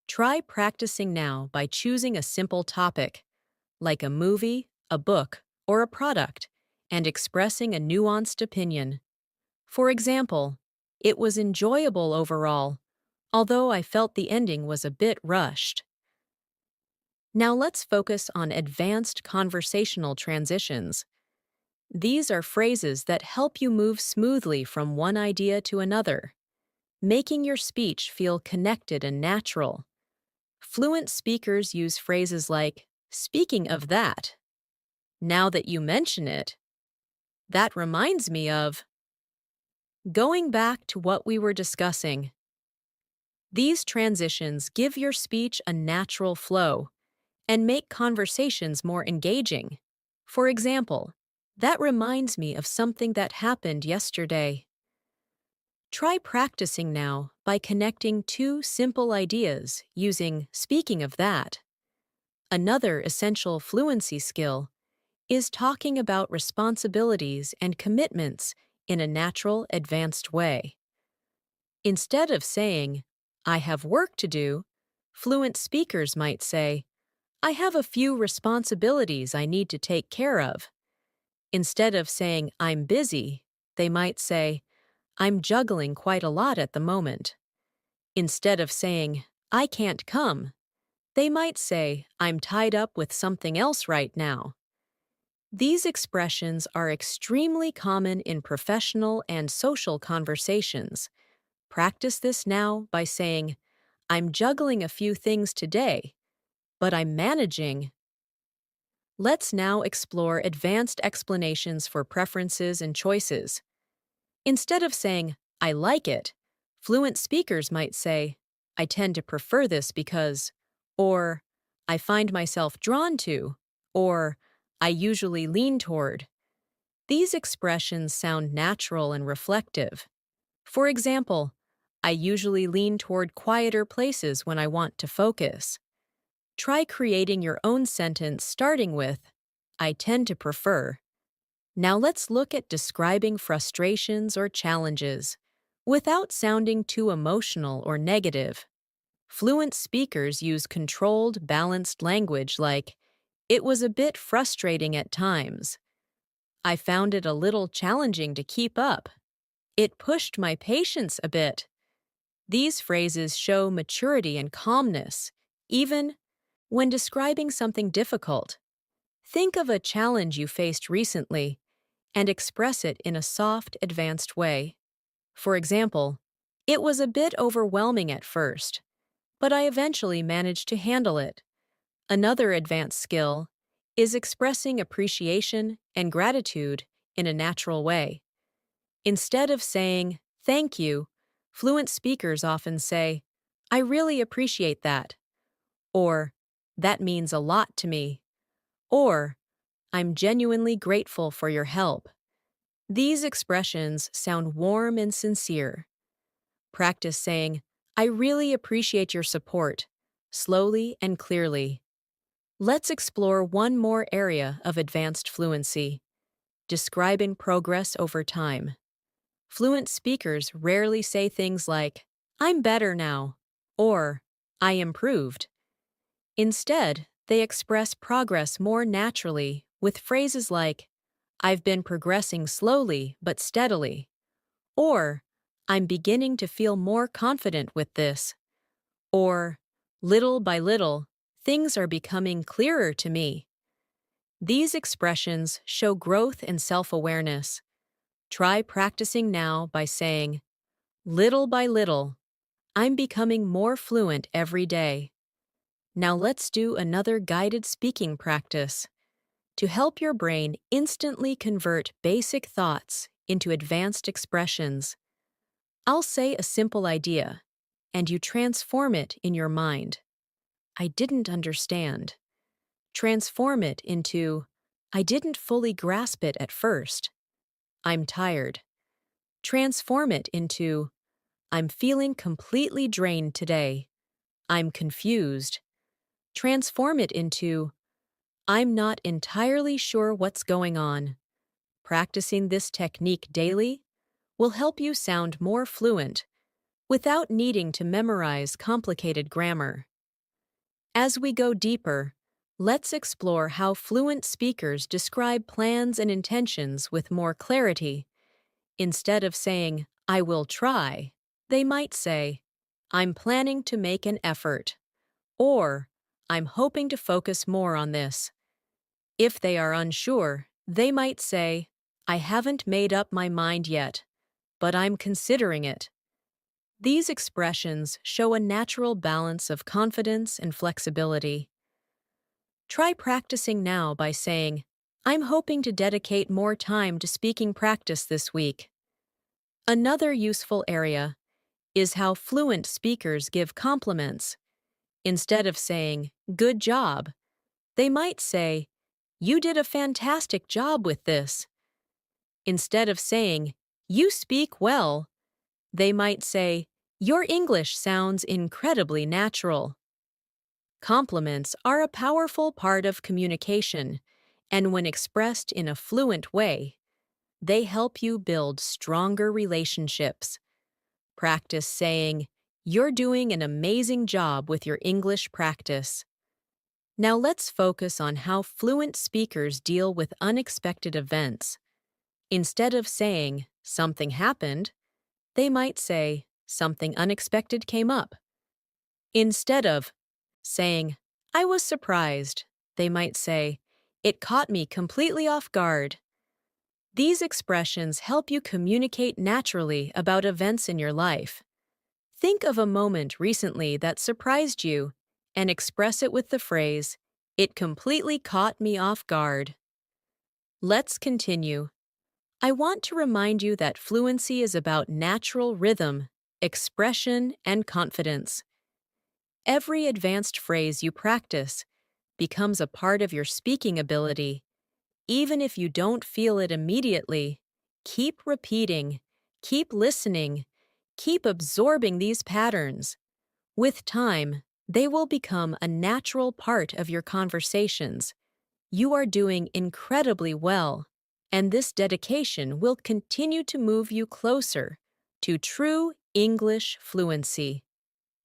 Try practicing now by choosing a simple topic, like a movie, a book, or a product, and expressing a nuanced opinion. For example, it was enjoyable overall, although I felt the ending was a bit rushed. Now let's focus on advanced conversational transitions. These are phrases that help you move smoothly from one idea to another, making your speech feel connected and natural. Fluent speakers use phrases like, speaking of that, now that you mention it, that reminds me of, going back to what we were discussing. These transitions give your speech a natural flow and make conversations more engaging. For example, that reminds me of something that happened yesterday. Try practicing now by connecting two simple ideas using speaking of that. Another essential fluency skill is talking about responsibilities and commitments in a natural, advanced way. Instead of saying, I have work to do, fluent speakers might say, I have a few responsibilities I need to take care of. Instead of saying, I'm busy, they might say, I'm juggling quite a lot at the moment. Instead of saying, I can't come, they might say, I'm tied up with something else right now. These expressions are extremely common in professional and social conversations. Practice this now by saying, I'm juggling a few things today, but I'm managing. Let's now explore advanced explanations for preferences and choices. Instead of saying, I like it, fluent speakers might say, I tend to prefer this because, or, I find myself drawn to, or, I usually lean toward. These expressions sound natural and reflective. For example, I usually lean toward quieter places when I want to focus. Try creating your own sentence starting with, I tend to prefer. Now let's look at describing frustrations or challenges without sounding too emotional or negative. Fluent speakers use controlled, balanced language like, it was a bit frustrating at times. I found it a little challenging to keep up. It pushed my patience a bit. These phrases show maturity and calmness, even when describing something difficult. Think of a challenge you faced recently and express it in a soft, advanced way. For example, it was a bit overwhelming at first, but I eventually managed to handle it. Another advanced skill is expressing appreciation and gratitude in a natural way. Instead of saying, thank you, fluent speakers often say, I really appreciate that, or that means a lot to me, or I'm genuinely grateful for your help. These expressions sound warm and sincere. Practice saying, I really appreciate your support, slowly and clearly. Let's explore one more area of advanced fluency, describing progress over time. Fluent speakers rarely say things like, I'm better now, or I improved. Instead, they express progress more naturally with phrases like, I've been progressing slowly but steadily, or I'm beginning to feel more confident with this, or little by little, things are becoming clearer to me. These expressions show growth and self-awareness. Try practicing now by saying, little by little, I'm becoming more fluent every day. Now let's do another guided speaking practice. To help your brain instantly convert basic thoughts into advanced expressions, I'll say a simple idea, and you transform it in your mind. I didn't understand. Transform it into, I didn't fully grasp it at first. I'm tired. Transform it into, I'm feeling completely drained today. I'm confused. Transform it into, I'm not entirely sure what's going on. Practicing this technique daily will help you sound more fluent without needing to memorize complicated grammar. As we go deeper, let's explore how fluent speakers describe plans and intentions with more clarity. Instead of saying, I will try, they might say, I'm planning to make an effort, or I'm hoping to focus more on this. If they are unsure, they might say, I haven't made up my mind yet, but I'm considering it. These expressions show a natural balance of confidence and flexibility. Try practicing now by saying, I'm hoping to dedicate more time to speaking practice this week. Another useful area is how fluent speakers give compliments. Instead of saying, good job, they might say, you did a fantastic job with this. Instead of saying, you speak well, they might say, your English sounds incredibly natural. Compliments are a powerful part of communication, and when expressed in a fluent way, they help you build stronger relationships. Practice saying, you're doing an amazing job with your English practice. Now let's focus on how fluent speakers deal with unexpected events. Instead of saying, something happened, they might say, something unexpected came up. Instead of saying, I was surprised, they might say, it caught me completely off guard. These expressions help you communicate naturally about events in your life. Think of a moment recently that surprised you and express it with the phrase, it completely caught me off guard. Let's continue. I want to remind you that fluency is about natural rhythm, expression, and confidence. Every advanced phrase you practice becomes a part of your speaking ability. Even if you don't feel it immediately, keep repeating, keep listening, keep absorbing these patterns. With time, they will become a natural part of your conversations. You are doing incredibly well, and this dedication will continue to move you closer to true English fluency.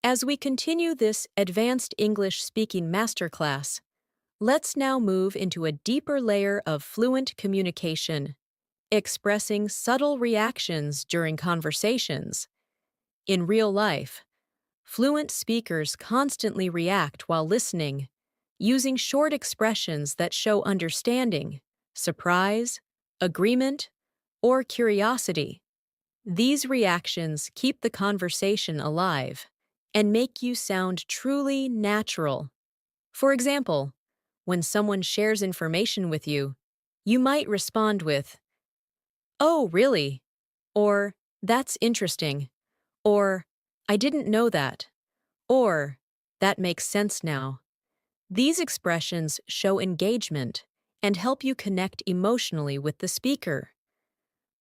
As we continue this advanced English speaking masterclass, let's now move into a deeper layer of fluent communication, expressing subtle reactions during conversations. In real life, fluent speakers constantly react while listening, using short expressions that show understanding, surprise, agreement, or curiosity. These reactions keep the conversation alive and make you sound truly natural. For example, when someone shares information with you, you might respond with, "Oh, really?" Or, "That's interesting." Or, "I didn't know that." Or, "That makes sense now." These expressions show engagement and help you connect emotionally with the speaker.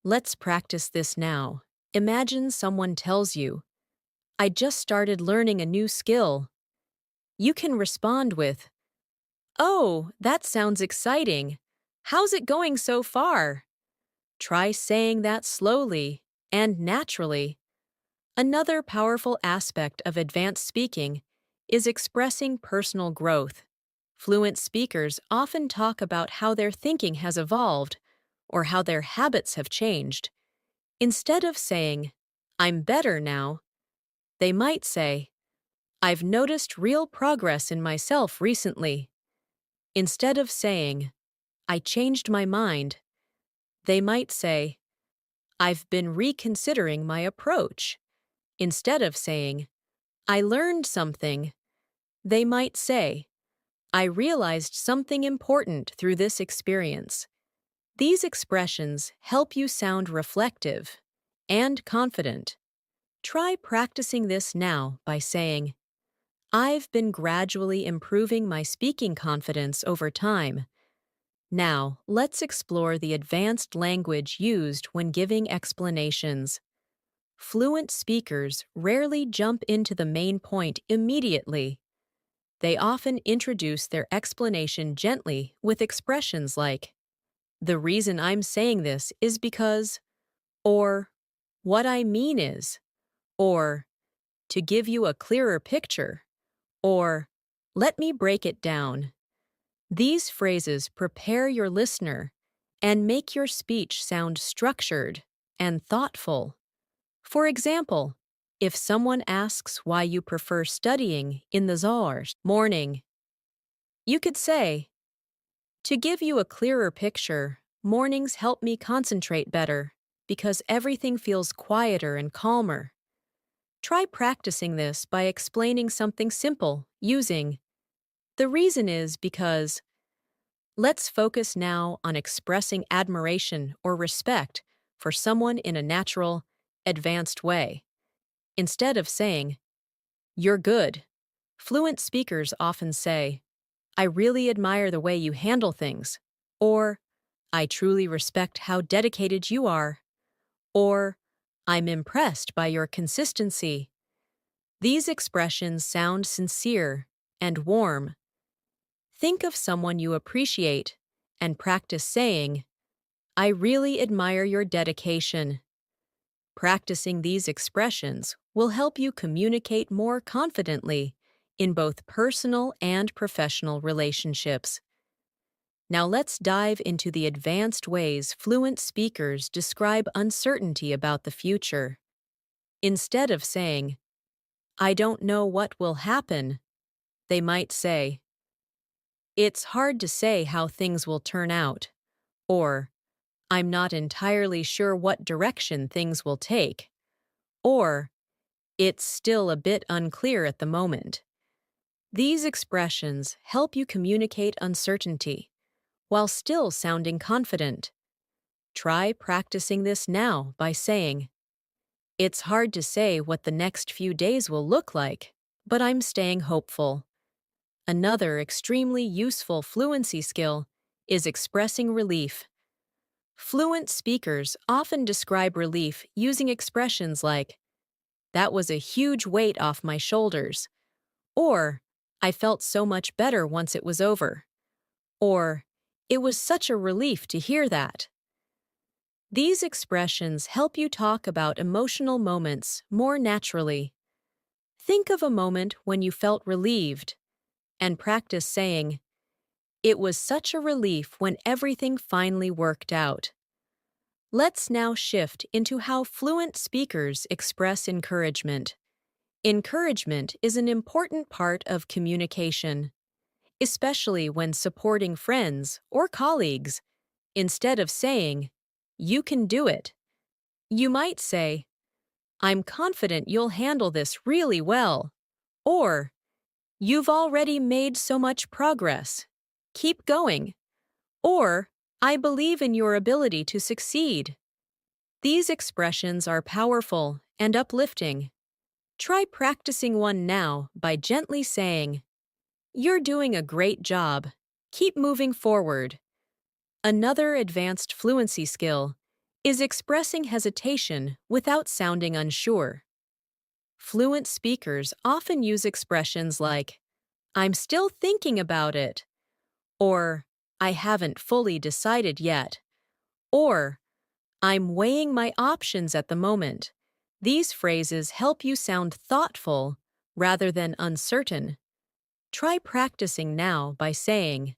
Let's practice this now. Imagine someone tells you, "I just started learning a new skill." You can respond with, "Oh, that sounds exciting. How's it going so far?" Try saying that slowly and naturally. Another powerful aspect of advanced speaking is expressing personal growth. Fluent speakers often talk about how their thinking has evolved or how their habits have changed. Instead of saying, "I'm better now," they might say, "I've noticed real progress in myself recently." Instead of saying, I changed my mind. They might say, I've been reconsidering my approach. Instead of saying, I learned something, they might say, I realized something important through this experience. These expressions help you sound reflective and confident. Try practicing this now by saying, I've been gradually improving my speaking confidence over time. Now, let's explore the advanced language used when giving explanations. Fluent speakers rarely jump into the main point immediately. They often introduce their explanation gently with expressions like, the reason I'm saying this is because, or what I mean is, or to give you a clearer picture, or let me break it down. These phrases prepare your listener and make your speech sound structured and thoughtful. For example, if someone asks why you prefer studying in the morning, you could say, to give you a clearer picture, mornings help me concentrate better because everything feels quieter and calmer. Try practicing this by explaining something simple using, the reason is because. Let's focus now on expressing admiration or respect for someone in a natural, advanced way. Instead of saying, you're good, fluent speakers often say, I really admire the way you handle things, or I truly respect how dedicated you are, or I'm impressed by your consistency. These expressions sound sincere and warm. Think of someone you appreciate and practice saying, I really admire your dedication. Practicing these expressions will help you communicate more confidently in both personal and professional relationships. Now let's dive into the advanced ways fluent speakers describe uncertainty about the future. Instead of saying, I don't know what will happen, they might say, it's hard to say how things will turn out, or I'm not entirely sure what direction things will take, or it's still a bit unclear at the moment. These expressions help you communicate uncertainty while still sounding confident. Try practicing this now by saying, it's hard to say what the next few days will look like, but I'm staying hopeful. Another extremely useful fluency skill is expressing relief. Fluent speakers often describe relief using expressions like, that was a huge weight off my shoulders, or I felt so much better once it was over, or it was such a relief to hear that. These expressions help you talk about emotional moments more naturally. Think of a moment when you felt relieved and practice saying, it was such a relief when everything finally worked out. Let's now shift into how fluent speakers express encouragement. Encouragement is an important part of communication, especially when supporting friends or colleagues. Instead of saying, you can do it, you might say, I'm confident you'll handle this really well, or you've already made so much progress. Keep going, or I believe in your ability to succeed. These expressions are powerful and uplifting. Try practicing one now by gently saying, you're doing a great job. Keep moving forward. Another advanced fluency skill is expressing hesitation without sounding unsure. Fluent speakers often use expressions like, I'm still thinking about it, or I haven't fully decided yet, or I'm weighing my options at the moment. These phrases help you sound thoughtful rather than uncertain. Try practicing now by saying,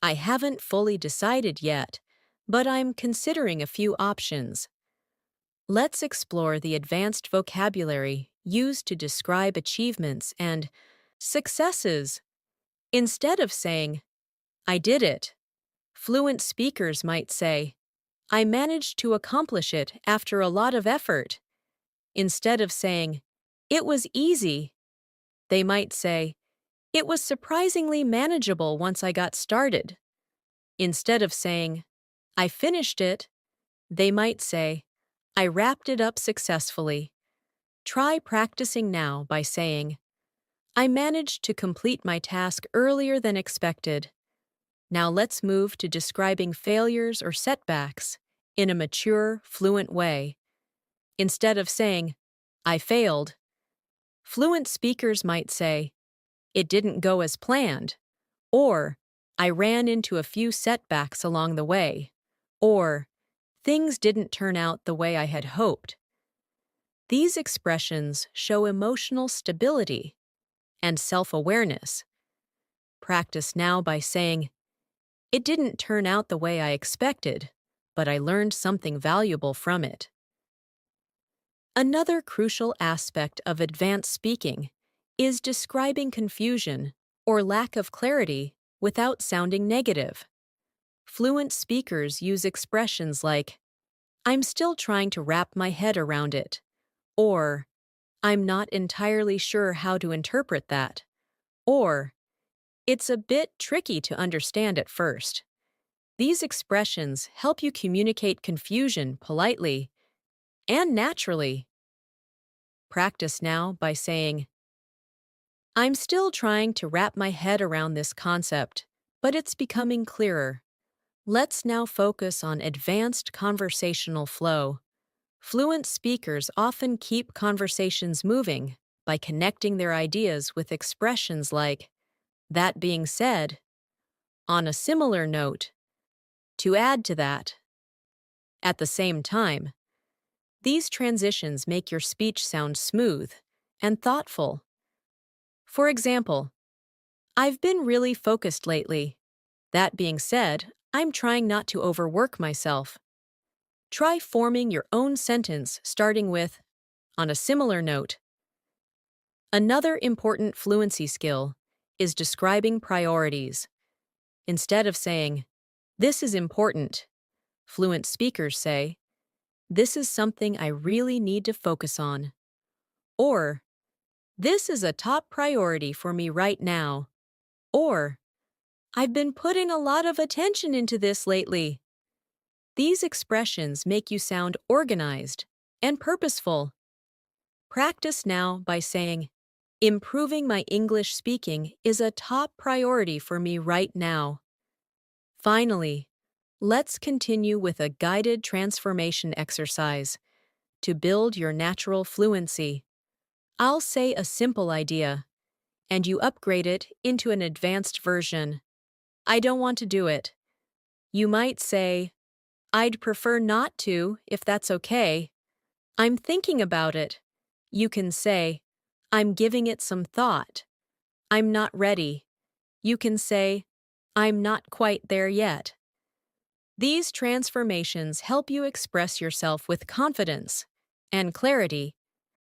I haven't fully decided yet, but I'm considering a few options. Let's explore the advanced vocabulary used to describe achievements and successes. Instead of saying, I did it, Fluent speakers might say, I managed to accomplish it after a lot of effort. Instead of saying, it was easy, they might say, it was surprisingly manageable once I got started. Instead of saying, I finished it, they might say, I wrapped it up successfully. Try practicing now by saying, I managed to complete my task earlier than expected. Now let's move to describing failures or setbacks in a mature, fluent way. Instead of saying, I failed, fluent speakers might say, it didn't go as planned, or I ran into a few setbacks along the way, or things didn't turn out the way I had hoped. These expressions show emotional stability and self-awareness. Practice now by saying, it didn't turn out the way I expected, but I learned something valuable from it. Another crucial aspect of advanced speaking is describing confusion or lack of clarity without sounding negative. Fluent speakers use expressions like, I'm still trying to wrap my head around it, or I'm not entirely sure how to interpret that, or it's a bit tricky to understand at first. These expressions help you communicate confusion politely and naturally. Practice now by saying, I'm still trying to wrap my head around this concept, but it's becoming clearer. Let's now focus on advanced conversational flow. Fluent speakers often keep conversations moving by connecting their ideas with expressions like, that being said, on a similar note, to add to that. At the same time, these transitions make your speech sound smooth and thoughtful. For example, I've been really focused lately. That being said, I'm trying not to overwork myself. Try forming your own sentence starting with, on a similar note. Another important fluency skill is describing priorities. Instead of saying, this is important, fluent speakers say, this is something I really need to focus on. Or, this is a top priority for me right now. Or, I've been putting a lot of attention into this lately. These expressions make you sound organized and purposeful. Practice now by saying, improving my English speaking is a top priority for me right now. Finally, let's continue with a guided transformation exercise to build your natural fluency. I'll say a simple idea, and you upgrade it into an advanced version. I don't want to do it. You might say, I'd prefer not to, if that's okay. I'm thinking about it. You can say, I'm giving it some thought. I'm not ready. You can say, I'm not quite there yet. These transformations help you express yourself with confidence and clarity,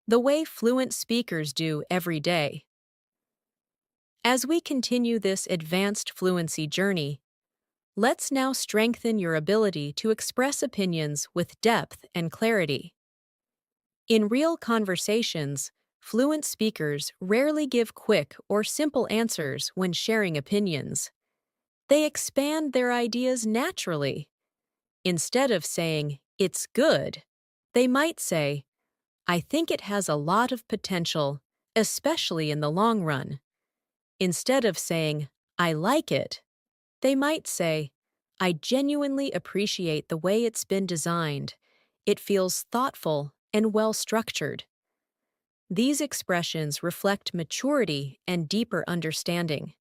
the way fluent speakers do every day. As we continue this advanced fluency journey, let's now strengthen your ability to express opinions with depth and clarity. In real conversations, fluent speakers rarely give quick or simple answers when sharing opinions. They expand their ideas naturally. Instead of saying, it's good, they might say, I think it has a lot of potential, especially in the long run. Instead of saying, I like it, they might say, I genuinely appreciate the way it's been designed. It feels thoughtful and well-structured. These expressions reflect maturity and deeper understanding.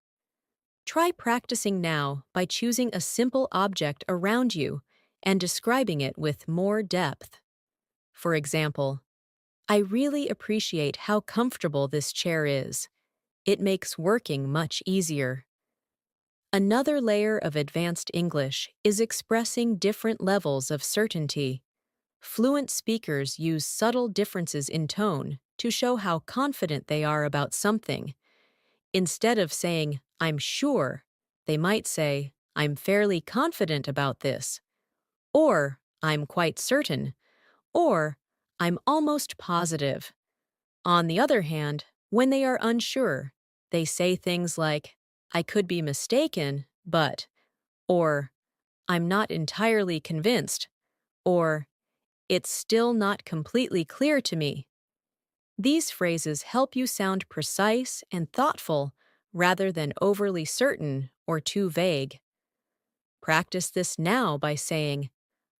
Try practicing now by choosing a simple object around you and describing it with more depth. For example, I really appreciate how comfortable this chair is. It makes working much easier. Another layer of advanced English is expressing different levels of certainty. Fluent speakers use subtle differences in tone to show how confident they are about something. Instead of saying, I'm sure, they might say, I'm fairly confident about this, or I'm quite certain, or I'm almost positive. On the other hand, when they are unsure, they say things like, I could be mistaken, but, or I'm not entirely convinced, or it's still not completely clear to me. These phrases help you sound precise and thoughtful rather than overly certain or too vague. Practice this now by saying,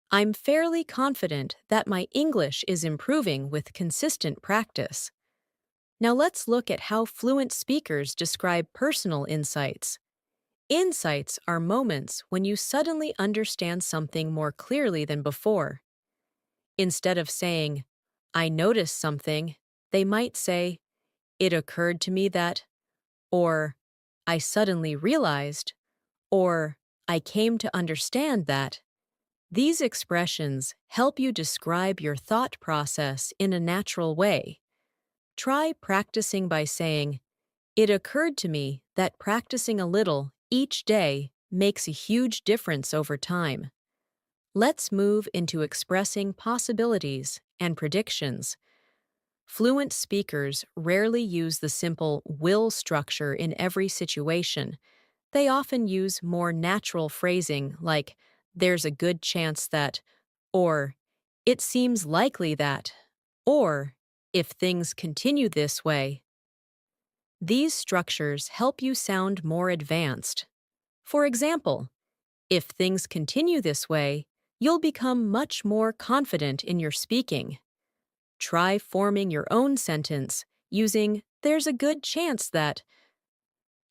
I'm fairly confident that my English is improving with consistent practice. Now let's look at how fluent speakers describe personal insights. Insights are moments when you suddenly understand something more clearly than before. Instead of saying, I noticed something, they might say, it occurred to me that, or I suddenly realized, or I came to understand that. These expressions help you describe your thought process in a natural way. Try practicing by saying, it occurred to me that practicing a little each day makes a huge difference over time. Let's move into expressing possibilities and predictions. Fluent speakers rarely use the simple will structure in every situation. They often use more natural phrasing like, there's a good chance that, or it seems likely that, or if things continue this way. These structures help you sound more advanced. For example, if things continue this way, you'll become much more confident in your speaking. Try forming your own sentence using there's a good chance that.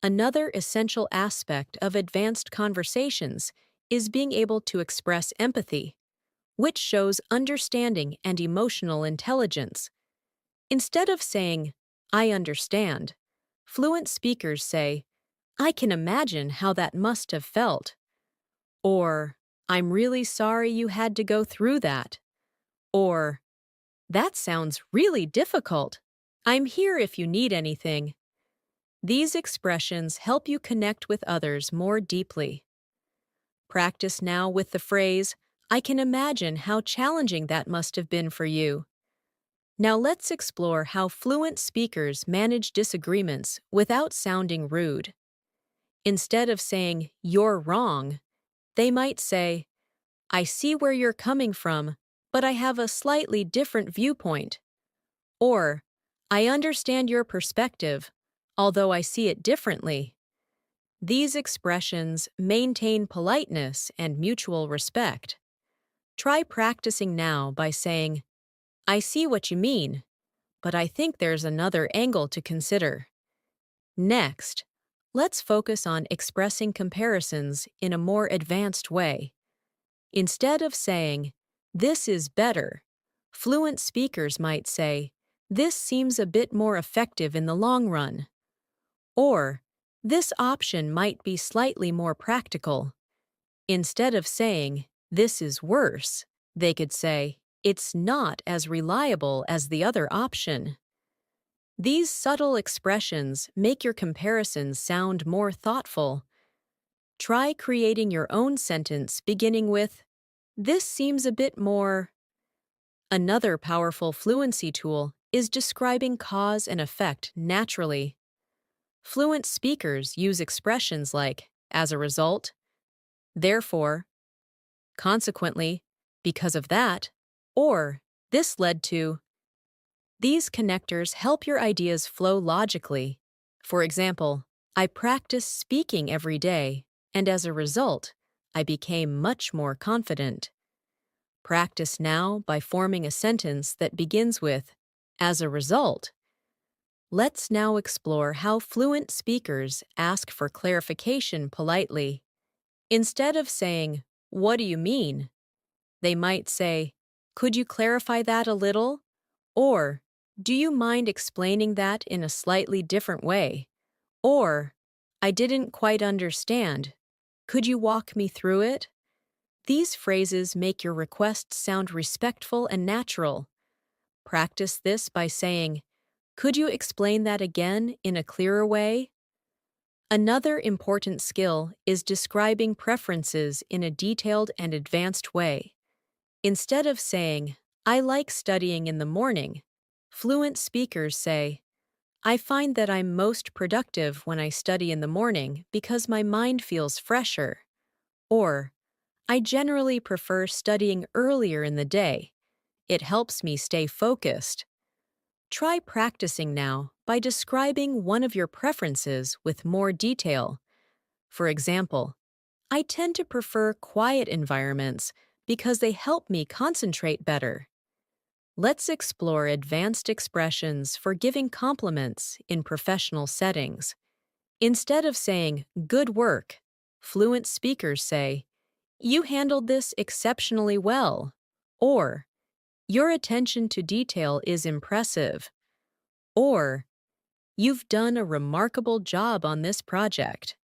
Another essential aspect of advanced conversations is being able to express empathy, which shows understanding and emotional intelligence. Instead of saying, I understand, fluent speakers say, I can imagine how that must have felt. Or, I'm really sorry you had to go through that. Or, that sounds really difficult. I'm here if you need anything. These expressions help you connect with others more deeply. Practice now with the phrase, I can imagine how challenging that must have been for you. Now let's explore how fluent speakers manage disagreements without sounding rude. Instead of saying, you're wrong, they might say, I see where you're coming from, but I have a slightly different viewpoint. Or, I understand your perspective, although I see it differently. These expressions maintain politeness and mutual respect. Try practicing now by saying, I see what you mean, but I think there's another angle to consider. Next, let's focus on expressing comparisons in a more advanced way. Instead of saying, this is better, fluent speakers might say, this seems a bit more effective in the long run. Or, this option might be slightly more practical. Instead of saying, this is worse, they could say, it's not as reliable as the other option. These subtle expressions make your comparisons sound more thoughtful. Try creating your own sentence beginning with, this seems a bit more. Another powerful fluency tool is describing cause and effect naturally. Fluent speakers use expressions like, as a result, therefore, consequently, because of that, or this led to. These connectors help your ideas flow logically. For example, I practiced speaking every day, and as a result, I became much more confident. Practice now by forming a sentence that begins with, as a result. Let's now explore how fluent speakers ask for clarification politely. Instead of saying, what do you mean? They might say, could you clarify that a little? Or, do you mind explaining that in a slightly different way? Or, I didn't quite understand. Could you walk me through it? These phrases make your requests sound respectful and natural. Practice this by saying, could you explain that again in a clearer way? Another important skill is describing preferences in a detailed and advanced way. Instead of saying, I like studying in the morning, fluent speakers say, I find that I'm most productive when I study in the morning because my mind feels fresher. Or, I generally prefer studying earlier in the day. It helps me stay focused. Try practicing now by describing one of your preferences with more detail. For example, I tend to prefer quiet environments because they help me concentrate better. Let's explore advanced expressions for giving compliments in professional settings. Instead of saying, good work, fluent speakers say, you handled this exceptionally well, or your attention to detail is impressive, or you've done a remarkable job on this project.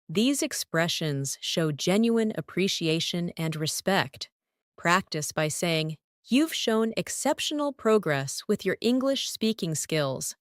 These expressions show genuine appreciation and respect. Practice by saying, you've shown exceptional progress with your English speaking skills.